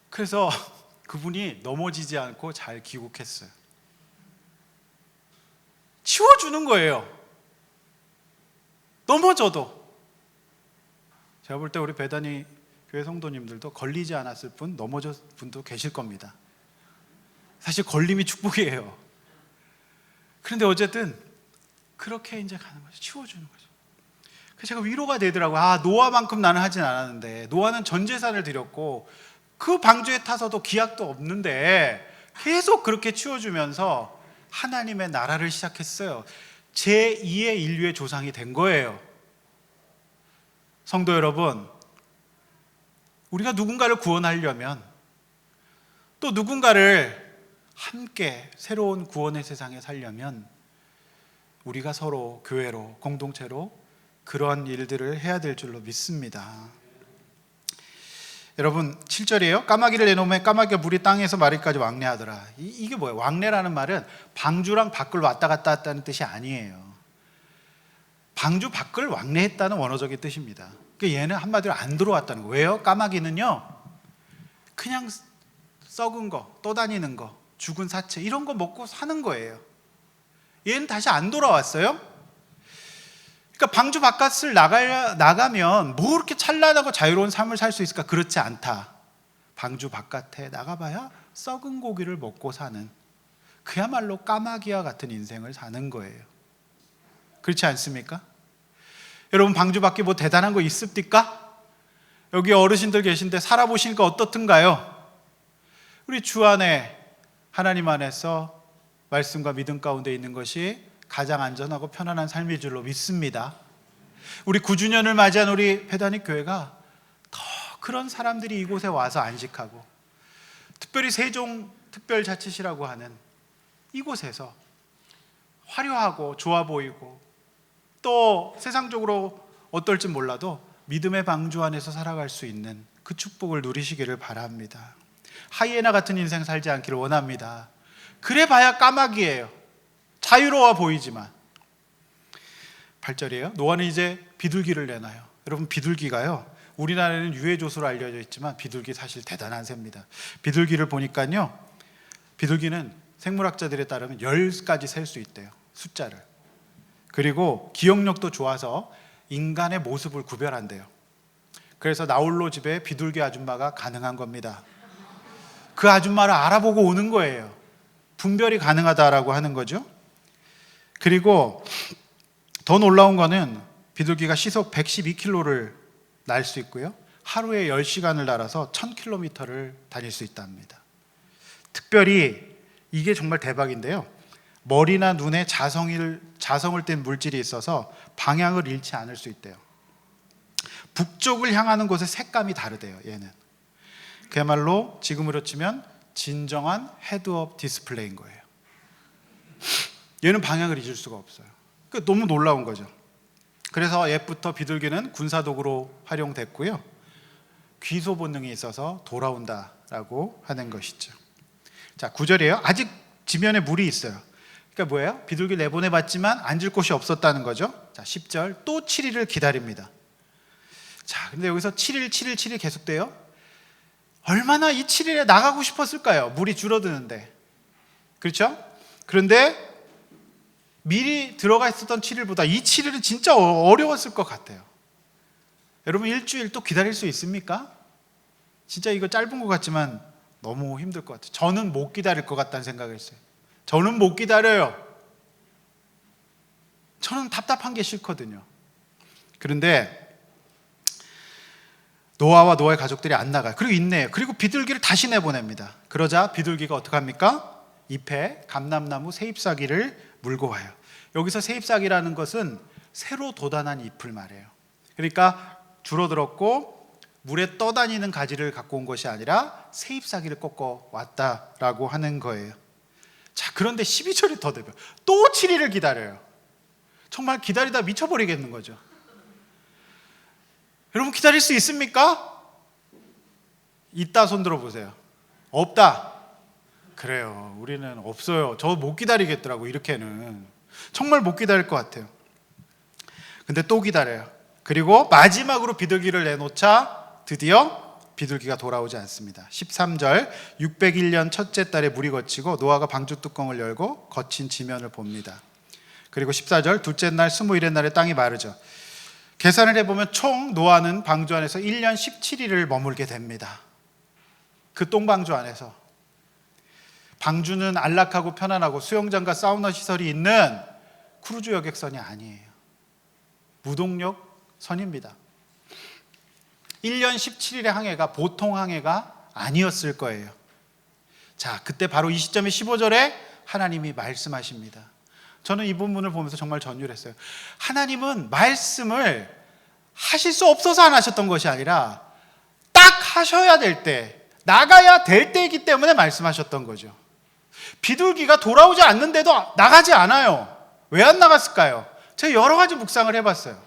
그래서 그분이 넘어지지 않고 잘 귀국했어요. 치워주는 거예요. 넘어져도. 제가 볼 때 우리 배단위 교회 성도님들도 걸리지 않았을 분, 넘어졌 분도 계실 겁니다. 사실 걸림이 축복이에요. 그런데 어쨌든 그렇게 이제 가는 거죠. 치워주는 거죠. 그래서 제가 위로가 되더라고요. 아, 노아만큼 나는 하진 않았는데, 노아는 전 재산을 드렸고 그 방주에 타서도 기약도 없는데 계속 그렇게 치워주면서 하나님의 나라를 시작했어요. 제2의 인류의 조상이 된 거예요. 성도 여러분, 우리가 누군가를 구원하려면, 또 누군가를 함께 새로운 구원의 세상에 살려면 우리가 서로 교회로, 공동체로 그러한 일들을 해야 될 줄로 믿습니다. 여러분, 7절이에요. 까마귀를 내놓으면 까마귀가 물이 땅에서 마르기까지 왕래하더라. 이게 뭐예요? 왕래라는 말은 방주랑 밖을 왔다 갔다 했다는 뜻이 아니에요. 방주 밖을 왕래했다는 원어적인 뜻입니다. 그러니까 얘는 한마디로 안 들어왔다는 거예요. 왜요? 까마귀는요, 그냥 썩은 거, 떠다니는 거, 죽은 사체 이런 거 먹고 사는 거예요. 얘는 다시 안 돌아왔어요. 그러니까 방주 바깥을 나가면 뭐 이렇게 찬란하고 자유로운 삶을 살 수 있을까? 그렇지 않다. 방주 바깥에 나가봐야 썩은 고기를 먹고 사는, 그야말로 까마귀와 같은 인생을 사는 거예요. 그렇지 않습니까? 여러분, 방주 밖에 뭐 대단한 거 있습니까? 여기 어르신들 계신데 살아보시니까 어떻든가요? 우리 주 안에, 하나님 안에서 말씀과 믿음 가운데 있는 것이 가장 안전하고 편안한 삶일 줄로 믿습니다. 우리 9주년을 맞이한 우리 배단위 교회가 더 그런 사람들이 이곳에 와서 안식하고, 특별히 세종 특별자치시라고 하는 이곳에서 화려하고 좋아 보이고 또 세상적으로 어떨지 몰라도 믿음의 방주 안에서 살아갈 수 있는 그 축복을 누리시기를 바랍니다. 하이에나 같은 인생 살지 않기를 원합니다. 그래 봐야 까마귀예요. 자유로워 보이지만. 8절이에요. 노아는 이제 비둘기를 내놔요. 여러분, 비둘기가요, 우리나라에는 유해조수로 알려져 있지만 비둘기 사실 대단한 새입니다. 비둘기를 보니까요, 비둘기는 생물학자들에 따르면 10까지 셀 수 있대요, 숫자를. 그리고 기억력도 좋아서 인간의 모습을 구별한대요. 그래서 나홀로 집에 비둘기 아줌마가 가능한 겁니다. 그 아줌마를 알아보고 오는 거예요. 분별이 가능하다라고 하는 거죠. 그리고 더 놀라운 거는 비둘기가 시속 112km를 날 수 있고요, 하루에 10시간을 날아서 1000km를 다닐 수 있답니다. 특별히 이게 정말 대박인데요, 머리나 눈에 자성을 띤 물질이 있어서 방향을 잃지 않을 수 있대요. 북쪽을 향하는 곳의 색감이 다르대요. 얘는 그야말로 지금으로 치면 진정한 헤드업 디스플레이인 거예요. 얘는 방향을 잊을 수가 없어요. 그러니까 너무 놀라운 거죠. 그래서 옛부터 비둘기는 군사도구로 활용됐고요, 귀소 본능이 있어서 돌아온다라고 하는 것이죠. 자, 9절이에요. 아직 지면에 물이 있어요. 그러니까 뭐예요? 비둘기 내보내봤지만 앉을 곳이 없었다는 거죠. 자, 10절, 또 7일을 기다립니다. 자, 근데 여기서 7일, 7일, 7일 계속돼요. 얼마나 이 7일에 나가고 싶었을까요? 물이 줄어드는데. 그렇죠? 그런데 미리 들어가 있었던 7일보다 이 7일은 진짜 어려웠을 것 같아요. 여러분, 일주일 또 기다릴 수 있습니까? 진짜 이거 짧은 것 같지만 너무 힘들 것 같아요. 저는 못 기다릴 것 같다는 생각을 했어요. 저는 못 기다려요. 저는 답답한 게 싫거든요. 그런데 노아와 노아의 가족들이 안 나가요. 그리고 있네요. 그리고 비둘기를 다시 내보냅니다. 그러자 비둘기가 어떻게 합니까? 잎에 감람나무 새잎사귀를 물고 와요. 여기서 새잎사귀라는 것은 새로 돋아난 잎을 말해요. 그러니까 줄어들었고 물에 떠다니는 가지를 갖고 온 것이 아니라 새잎사귀를 꺾어 왔다라고 하는 거예요. 자, 그런데 12절이 더 대박. 또 7일을 기다려요. 정말 기다리다 미쳐버리겠는 거죠. 여러분, 기다릴 수 있습니까? 있다 손 들어보세요. 없다. 그래요. 우리는 없어요. 저 못 기다리겠더라고. 이렇게는 정말 못 기다릴 것 같아요. 근데 또 기다려요. 그리고 마지막으로 비둘기를 내놓자 드디어 비둘기가 돌아오지 않습니다. 13절 601년 첫째 달에 물이 거치고 노아가 방주 뚜껑을 열고 거친 지면을 봅니다. 그리고 14절 둘째 날 20일의 날에 땅이 마르죠. 계산을 해보면 총 노아는 방주 안에서 1년 17일을 머물게 됩니다. 그 똥방주 안에서. 방주는 안락하고 편안하고 수영장과 사우나 시설이 있는 크루즈 여객선이 아니에요. 무동력 선입니다. 1년 17일의 항해가 보통 항해가 아니었을 거예요. 자, 그때 바로 이 시점에 15절에 하나님이 말씀하십니다. 저는 이 본문을 보면서 정말 전율했어요. 하나님은 말씀을 하실 수 없어서 안 하셨던 것이 아니라 딱 하셔야 될 때, 나가야 될 때이기 때문에 말씀하셨던 거죠. 비둘기가 돌아오지 않는데도 나가지 않아요. 왜 안 나갔을까요? 제가 여러 가지 묵상을 해봤어요.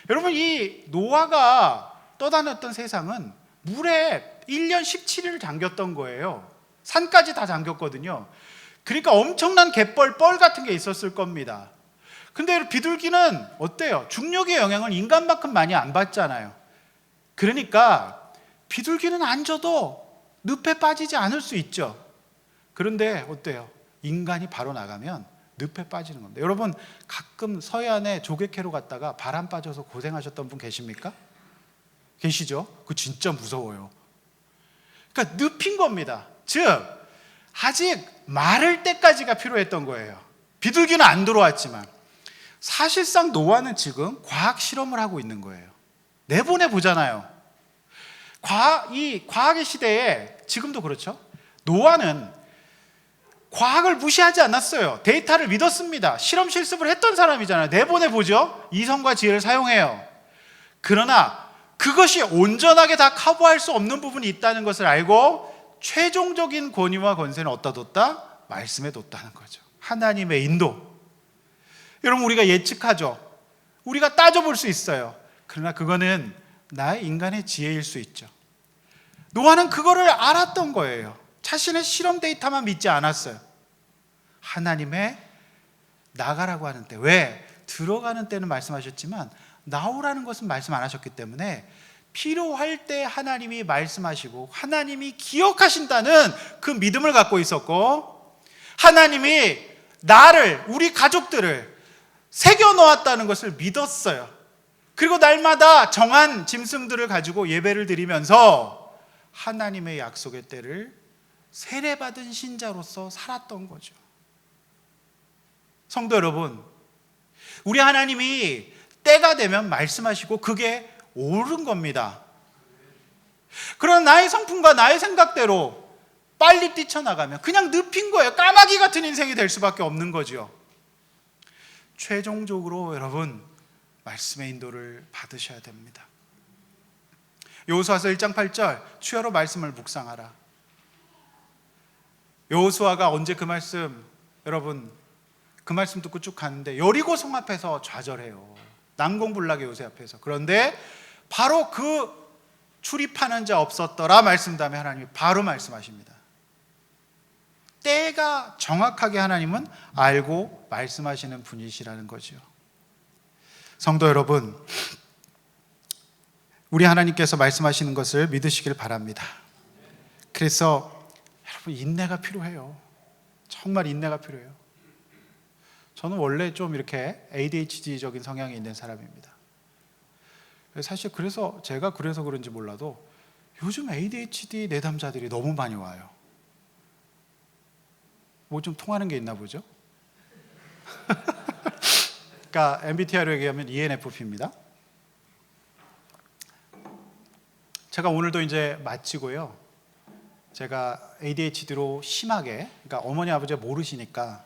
여러분, 이 노아가 떠다녔던 세상은 물에 1년 17일을 잠겼던 거예요. 산까지 다 잠겼거든요. 그러니까 엄청난 갯벌, 뻘 같은 게 있었을 겁니다. 근데 비둘기는 어때요? 중력의 영향을 인간만큼 많이 안 받잖아요. 그러니까 비둘기는 앉아도 늪에 빠지지 않을 수 있죠. 그런데 어때요? 인간이 바로 나가면 늪에 빠지는 겁니다. 여러분, 가끔 서해안에 조개캐로 갔다가 바람 빠져서 고생하셨던 분 계십니까? 계시죠? 그거 진짜 무서워요. 그러니까 늪인 겁니다. 즉 아직 마를 때까지가 필요했던 거예요. 비둘기는 안 들어왔지만 사실상 노아는 지금 과학 실험을 하고 있는 거예요. 내보내 보잖아요. 이 과학의 시대에 지금도 그렇죠. 노아는 과학을 무시하지 않았어요. 데이터를 믿었습니다. 실험 실습을 했던 사람이잖아요. 내보내보죠. 이성과 지혜를 사용해요. 그러나 그것이 온전하게 다 커버할 수 없는 부분이 있다는 것을 알고 최종적인 권위와 권세는 어디다 뒀다? 말씀에 뒀다는 거죠. 하나님의 인도. 여러분, 우리가 예측하죠. 우리가 따져볼 수 있어요. 그러나 그거는 나의 인간의 지혜일 수 있죠. 노아는 그거를 알았던 거예요. 자신의 실험 데이터만 믿지 않았어요. 하나님의 나가라고 하는 때, 왜? 들어가는 때는 말씀하셨지만 나오라는 것은 말씀 안 하셨기 때문에 필요할 때 하나님이 말씀하시고 하나님이 기억하신다는 그 믿음을 갖고 있었고, 하나님이 나를, 우리 가족들을 새겨놓았다는 것을 믿었어요. 그리고 날마다 정한 짐승들을 가지고 예배를 드리면서 하나님의 약속의 때를 세례받은 신자로서 살았던 거죠. 성도 여러분, 우리 하나님이 때가 되면 말씀하시고 그게 옳은 겁니다. 그러나 나의 성품과 나의 생각대로 빨리 뛰쳐나가면 그냥 늪인 거예요. 까마귀 같은 인생이 될 수밖에 없는 거죠. 최종적으로 여러분, 말씀의 인도를 받으셔야 됩니다. 여호수아서 1장 8절, 주여로 말씀을 묵상하라. 여호수아가 언제 그 말씀, 여러분 그 말씀 듣고 쭉 가는데 여리고 성 앞에서 좌절해요. 난공불락의 요새 앞에서. 그런데 바로 그 출입하는 자 없었더라 말씀 다음에 하나님이 바로 말씀하십니다. 때가 정확하게 하나님은 알고 말씀하시는 분이시라는 거죠. 성도 여러분, 우리 하나님께서 말씀하시는 것을 믿으시길 바랍니다. 그래서 여러분, 인내가 필요해요. 정말 인내가 필요해요. 저는 원래 좀 이렇게 ADHD적인 성향이 있는 사람입니다. 사실 그래서 제가 그래서 그런지 몰라도 요즘 ADHD 내담자들이 너무 많이 와요. 뭐 좀 통하는 게 있나 보죠? 그러니까 MBTI로 얘기하면 ENFP입니다. 제가 오늘도 이제 마치고요. 제가 ADHD로 심하게, 그러니까 어머니 아버지가 모르시니까,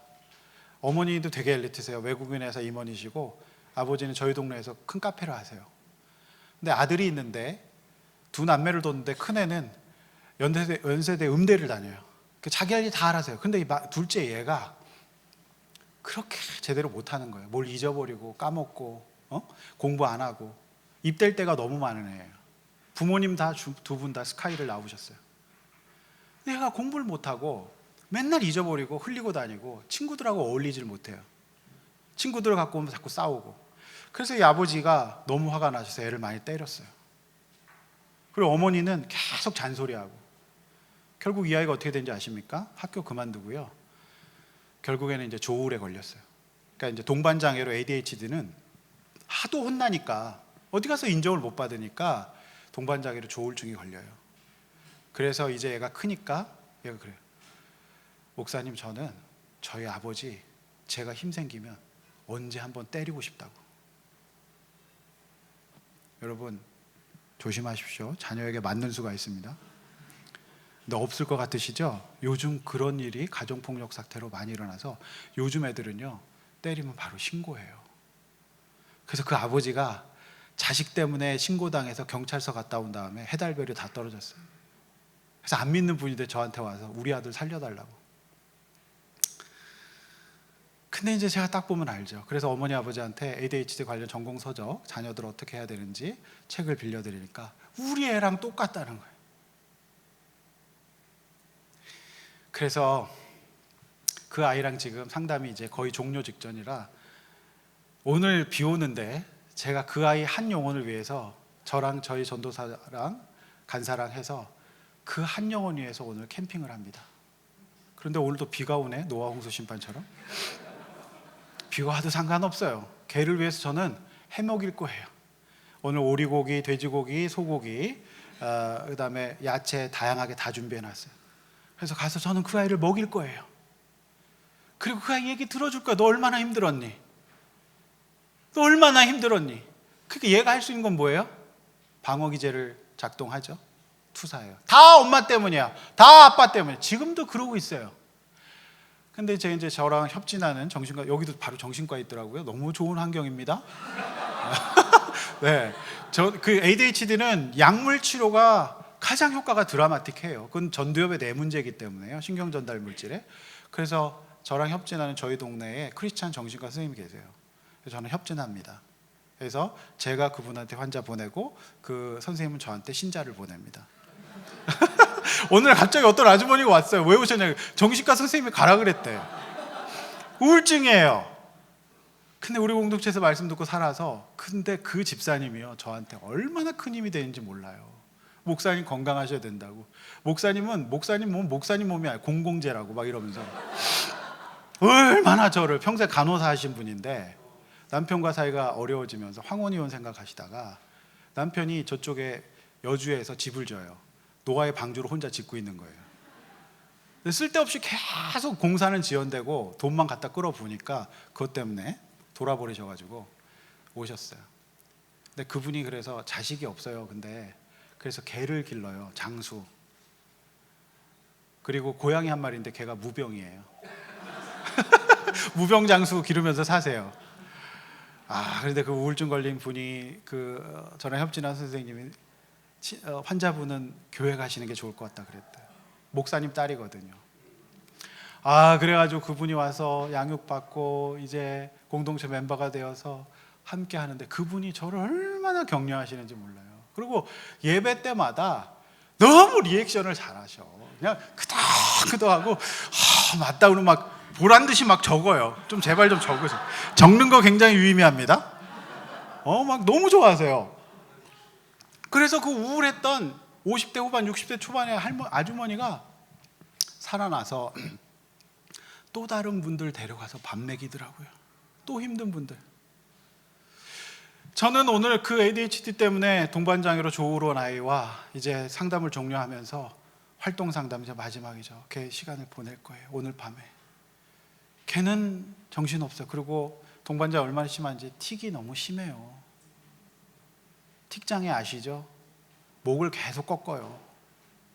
어머니도 되게 엘리트세요. 외국인에서 임원이시고 아버지는 저희 동네에서 큰 카페를 하세요. 근데 아들이 있는데 두 남매를 뒀는데 큰애는 연세대 음대를 다녀요. 자기 할 일 다 알아서요. 근데 이 둘째 얘가 그렇게 제대로 못하는 거예요. 뭘 잊어버리고 까먹고 공부 안 하고 입댈 때가 너무 많은 애예요. 부모님 다 두 분 다 스카이를 나오셨어요. 얘가 공부를 못하고 맨날 잊어버리고 흘리고 다니고 친구들하고 어울리질 못해요. 친구들 갖고 오면 자꾸 싸우고. 그래서 이 아버지가 너무 화가 나셔서 애를 많이 때렸어요. 그리고 어머니는 계속 잔소리하고. 결국 이 아이가 어떻게 된지 아십니까? 학교 그만두고요. 결국에는 이제 조울에 걸렸어요. 그러니까 이제 동반장애로 ADHD는 하도 혼나니까 어디 가서 인정을 못 받으니까 동반장애로 조울증이 걸려요. 그래서 이제 얘가 크니까 얘가 그래요. 목사님, 저는 저희 아버지 제가 힘 생기면 언제 한번 때리고 싶다고. 여러분 조심하십시오. 자녀에게 맞는 수가 있습니다. 근데 없을 것 같으시죠? 요즘 그런 일이 가정폭력 사태로 많이 일어나서 요즘 애들은요, 때리면 바로 신고해요. 그래서 그 아버지가 자식 때문에 신고당해서 경찰서 갔다 온 다음에 해달별이 다 떨어졌어요. 그래서 안 믿는 분인데 저한테 와서 우리 아들 살려달라고. 근데 이제 제가 딱 보면 알죠. 그래서 어머니 아버지한테 ADHD 관련 전공 서적, 자녀들 어떻게 해야 되는지 책을 빌려드리니까 우리 애랑 똑같다는 거예요. 그래서 그 아이랑 지금 상담이 이제 거의 종료 직전이라 오늘 비 오는데 제가 그 아이 한 영혼을 위해서 저랑 저희 전도사랑 간사랑 해서 그 한 영혼 위해서 오늘 캠핑을 합니다. 그런데 오늘도 비가 오네, 노아 홍수 심판처럼. 비가 와도 상관없어요. 걔를 위해서 저는 해먹일 거예요. 오늘 오리고기, 돼지고기, 소고기, 그다음에 야채 다양하게 다 준비해놨어요. 그래서 가서 저는 그 아이를 먹일 거예요. 그리고 그 아이 얘기 들어줄 거야. 너 얼마나 힘들었니? 너 얼마나 힘들었니? 그러니까 얘가 할 수 있는 건 뭐예요? 방어기제를 작동하죠. 투사예요. 다 엄마 때문이야. 다 아빠 때문에. 지금도 그러고 있어요. 근데 제가 이제 저랑 협진하는 정신과, 여기도 바로 정신과 있더라고요. 너무 좋은 환경입니다. 네, 그 ADHD는 약물 치료가 가장 효과가 드라마틱해요. 그건 전두엽의 내 문제이기 때문에요. 신경 전달 물질에. 그래서 저랑 협진하는 저희 동네에 크리스찬 정신과 선생님이 계세요. 그래서 저는 협진합니다. 그래서 제가 그분한테 환자 보내고 그 선생님은 저한테 신자를 보냅니다. 오늘 갑자기 어떤 아주머니가 왔어요. 왜 오셨냐고. 정신과 선생님이 가라 그랬대. 우울증이에요. 근데 우리 공동체에서 말씀 듣고 살아서, 근데 그 집사님이요, 저한테 얼마나 큰 힘이 되는지 몰라요. 목사님 건강하셔야 된다고. 목사님 몸이 아니라 공공재라고 막 이러면서 얼마나 저를, 평생 간호사 하신 분인데 남편과 사이가 어려워지면서 황혼이혼 생각하시다가 남편이 저쪽에 여주에서 집을 져요. 노아의 방주를 혼자 짓고 있는 거예요. 근데 쓸데없이 계속 공사는 지연되고 돈만 갖다 끌어부으니까 그것 때문에 돌아버리셔가지고 오셨어요. 근데 그분이 그래서 자식이 없어요. 근데 그래서 개를 길러요. 장수. 그리고 고양이 한 마리인데 걔가 무병이에요. 무병장수 기르면서 사세요. 그런데 그 우울증 걸린 분이 저랑 협진한 선생님이 환자분은 교회 가시는 게 좋을 것 같다 그랬대요. 목사님 딸이거든요. 그래가지고 그분이 와서 양육받고 이제 공동체 멤버가 되어서 함께 하는데 그분이 저를 얼마나 격려하시는지 몰라요. 그리고 예배 때마다 너무 리액션을 잘하셔. 그냥 크덕크덕하고 맞다 그러면 막 보란 듯이 막 적어요. 좀 제발 좀 적으세요. 적는 거 굉장히 유의미합니다. 막 너무 좋아하세요. 그래서 그 우울했던 50대 후반 60대 초반의 아주머니가 살아나서 또 다른 분들 데려가서 밥 먹이더라고요. 또 힘든 분들. 저는 오늘 그 ADHD 때문에 동반장애로 조울로 온 아이와 이제 상담을 종료하면서 활동 상담 이제 마지막이죠. 걔 시간을 보낼 거예요. 오늘 밤에. 걔는 정신없어요. 그리고 동반장 얼마나 심한지 틱이 너무 심해요. 틱장애 아시죠? 목을 계속 꺾어요.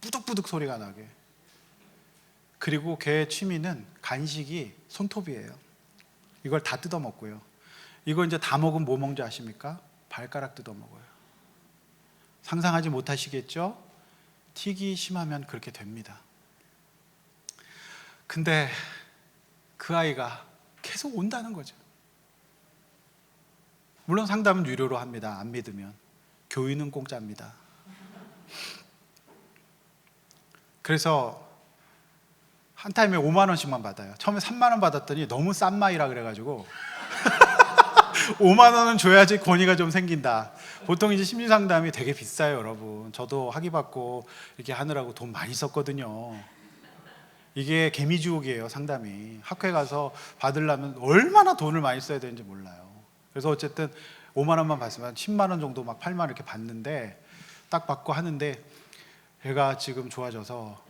뿌득뿌득 소리가 나게. 그리고 걔의 취미는 간식이 손톱이에요. 이걸 다 뜯어먹고요. 이거 이제 다 먹으면 뭐 먹는지 아십니까? 발가락 뜯어먹어요. 상상하지 못하시겠죠? 틱이 심하면 그렇게 됩니다. 근데 그 아이가 계속 온다는 거죠. 물론 상담은 유료로 합니다. 안 믿으면. 교육은 공짜입니다. 그래서 한 타임에 5만 원씩만 받아요. 처음에 3만 원 받았더니 너무 싼 마이라 그래가지고 5만 원은 줘야지 권위가 좀 생긴다. 보통 이제 심리 상담이 되게 비싸요, 여러분. 저도 학위 받고 이렇게 하느라고 돈 많이 썼거든요. 이게 개미지옥이에요, 상담이. 학회 가서 받으려면 얼마나 돈을 많이 써야 되는지 몰라요. 그래서 어쨌든 5만 원만 받으면 10만 원 정도 막 8만 원 이렇게 받는데 딱 받고 하는데 얘가 지금 좋아져서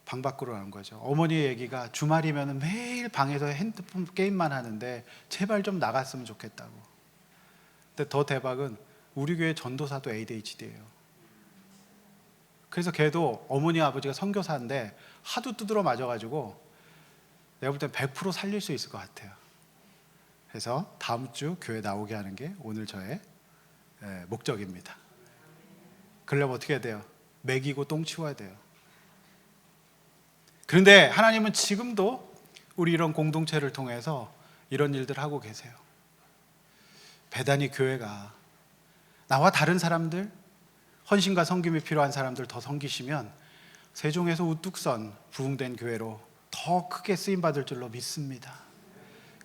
방 밖으로 나온 거죠. 어머니의 얘기가 주말이면 매일 방에서 핸드폰 게임만 하는데 제발 좀 나갔으면 좋겠다고. 근데 더 대박은 우리 교회 전도사도 ADHD예요. 그래서 걔도 어머니 아버지가 선교사인데 하도 두드러 맞아가지고 내가 볼 땐 100% 살릴 수 있을 것 같아요. 그래서 다음 주 교회 나오게 하는 게 오늘 저의 목적입니다. 그러려면 어떻게 해야 돼요? 먹이고 똥 치워야 돼요. 그런데 하나님은 지금도 우리 이런 공동체를 통해서 이런 일들을 하고 계세요. 배단위 교회가 나와 다른 사람들, 헌신과 섬김이 필요한 사람들 더 섬기시면 세종에서 우뚝 선 부흥된 교회로 더 크게 쓰임받을 줄로 믿습니다.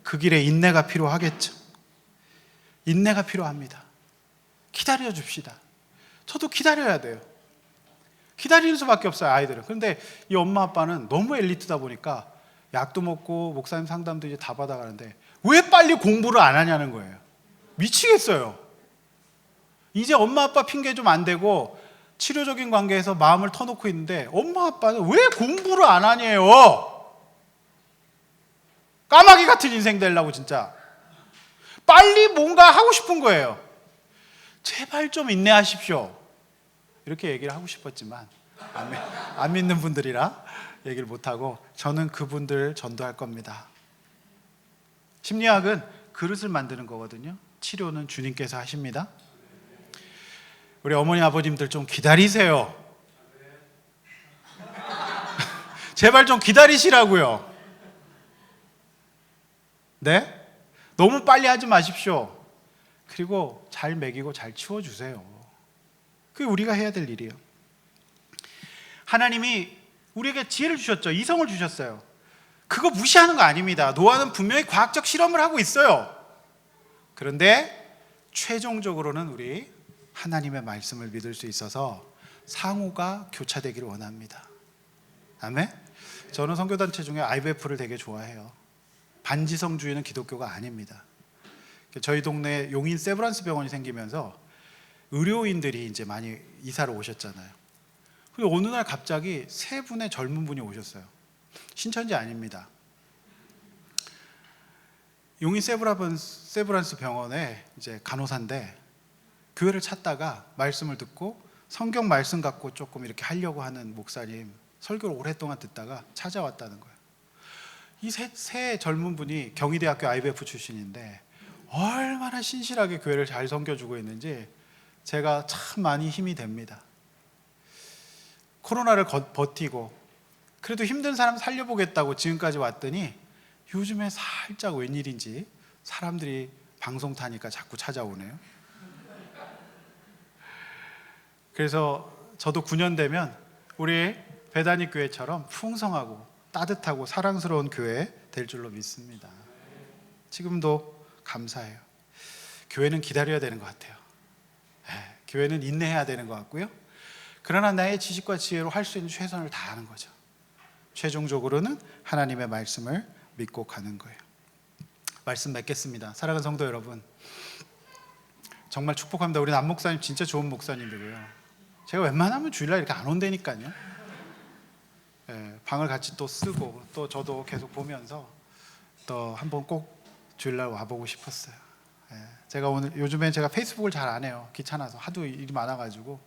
그 길에 인내가 필요하겠죠. 인내가 필요합니다. 기다려 줍시다. 저도 기다려야 돼요. 기다리는 수밖에 없어요, 아이들은. 그런데 이 엄마 아빠는 너무 엘리트다 보니까 약도 먹고 목사님 상담도 이제 다 받아가는데 왜 빨리 공부를 안 하냐는 거예요. 미치겠어요. 이제 엄마 아빠 핑계 좀 안 대고 치료적인 관계에서 마음을 터놓고 있는데 엄마 아빠는 왜 공부를 안 하냐요. 까마귀 같은 인생 되려고 진짜 빨리 뭔가 하고 싶은 거예요. 제발 좀 인내하십시오. 이렇게 얘기를 하고 싶었지만 안 믿는 분들이라 얘기를 못하고 저는 그분들 전도할 겁니다. 심리학은 그릇을 만드는 거거든요. 치료는 주님께서 하십니다. 우리 어머니 아버님들 좀 기다리세요. 제발 좀 기다리시라고요. 네? 너무 빨리 하지 마십시오. 그리고 잘 먹이고 잘 치워주세요. 그게 우리가 해야 될 일이에요. 하나님이 우리에게 지혜를 주셨죠. 이성을 주셨어요. 그거 무시하는 거 아닙니다. 노아는 분명히 과학적 실험을 하고 있어요. 그런데 최종적으로는 우리 하나님의 말씀을 믿을 수 있어서 상호가 교차되기를 원합니다. 아멘? 저는 선교단체 중에 IVF를 되게 좋아해요. 반지성주의는 기독교가 아닙니다. 저희 동네에 용인 세브란스 병원이 생기면서 의료인들이 이제 많이 이사를 오셨잖아요. 그리고 어느 날 갑자기 세 분의 젊은 분이 오셨어요. 신천지 아닙니다. 용인 세브란스 병원에 이제 간호사인데 교회를 찾다가 말씀을 듣고 성경 말씀 갖고 조금 이렇게 하려고 하는 목사님 설교를 오랫동안 듣다가 찾아왔다는 거예요. 이 세 젊은 분이 경희대학교 IVF 출신인데 얼마나 신실하게 교회를 잘 섬겨주고 있는지 제가 참 많이 힘이 됩니다. 코로나를 버티고 그래도 힘든 사람 살려보겠다고 지금까지 왔더니 요즘에 살짝 웬일인지 사람들이 방송 타니까 자꾸 찾아오네요. 그래서 저도 9년 되면 우리 배단위 교회처럼 풍성하고 따뜻하고 사랑스러운 교회 될 줄로 믿습니다. 지금도 감사해요. 교회는 기다려야 되는 것 같아요. 교회는 인내해야 되는 것 같고요. 그러나 나의 지식과 지혜로 할 수 있는 최선을 다하는 거죠. 최종적으로는 하나님의 말씀을 믿고 가는 거예요. 말씀 맺겠습니다. 사랑하는 성도 여러분, 정말 축복합니다. 우리 남 목사님 진짜 좋은 목사님이고요. 제가 웬만하면 주일날 이렇게 안 온다니까요. 방을 같이 또 쓰고 또 저도 계속 보면서 또 한번 꼭 주일날 와보고 싶었어요. 제가 오늘 요즘에 제가 페이스북을 잘 안 해요. 귀찮아서 하도 일이 많아가지고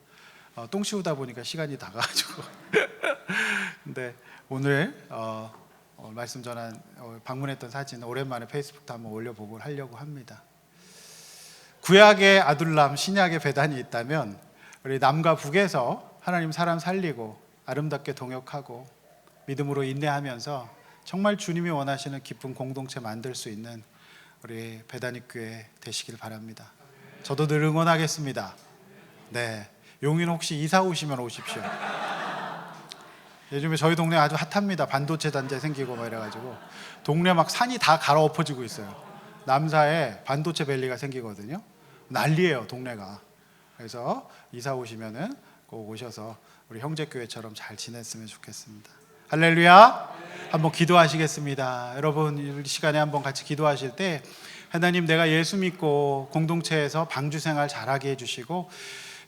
똥 치우다 보니까 시간이 다 가가지고 근데 오늘 말씀 전한 방문했던 사진 오랜만에 페이스북도 한번 올려보고 하려고 합니다. 구약의 아둘람, 신약의 배단이 있다면 우리 남과 북에서 하나님 사람 살리고 아름답게 동역하고 믿음으로 인내하면서 정말 주님이 원하시는 기쁜 공동체 만들 수 있는 우리 배단위 교회 되시길 바랍니다. 저도 늘 응원하겠습니다. 네, 용인 혹시 이사 오시면 오십시오. 요즘에 저희 동네 아주 핫합니다. 반도체 단지 생기고 막 이래가지고 동네 막 산이 다 갈아엎어지고 있어요. 남사에 반도체 밸리가 생기거든요. 난리예요, 동네가. 그래서 이사 오시면은 꼭 오셔서 우리 형제교회처럼 잘 지냈으면 좋겠습니다. 할렐루야. 한번 기도하시겠습니다. 여러분 이 시간에 한번 같이 기도하실 때 하나님, 내가 예수 믿고 공동체에서 방주 생활 잘하게 해주시고,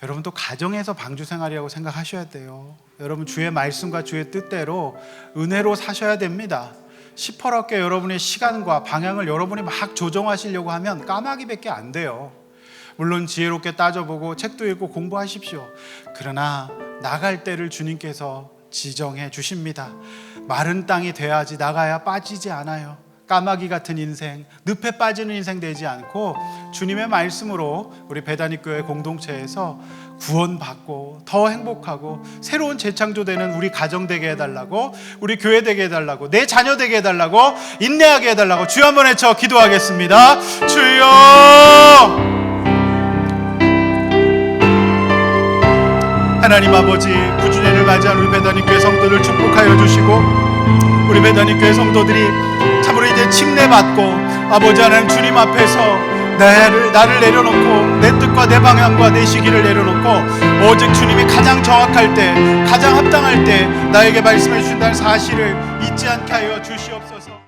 여러분 또 가정에서 방주 생활이라고 생각하셔야 돼요. 여러분 주의 말씀과 주의 뜻대로 은혜로 사셔야 됩니다. 시퍼렇게 여러분의 시간과 방향을 여러분이 막 조정하시려고 하면 까마귀밖에 안 돼요. 물론 지혜롭게 따져보고 책도 읽고 공부하십시오. 그러나 나갈 때를 주님께서 지정해 주십니다. 마른 땅이 돼야지 나가야 빠지지 않아요. 까마귀 같은 인생, 늪에 빠지는 인생 되지 않고 주님의 말씀으로 우리 배다니교회 공동체에서 구원받고 더 행복하고 새로운 재창조되는 우리 가정 되게 해달라고, 우리 교회 되게 해달라고, 내 자녀 되게 해달라고, 인내하게 해달라고 주여 한번 외쳐 기도하겠습니다. 주여! 하나님 아버지, 9주년을 맞이한 우리 배다니교회 성도들 축복하여 주시고, 우리 배다니교회 성도들이 참으로 이제 침례받고 아버지 하나님 주님 앞에서 나를 내려놓고 내 뜻과 내 방향과 내 시기를 내려놓고 오직 주님이 가장 정확할 때, 가장 합당할 때 나에게 말씀해 주신다는 사실을 잊지 않게 하여 주시옵소서.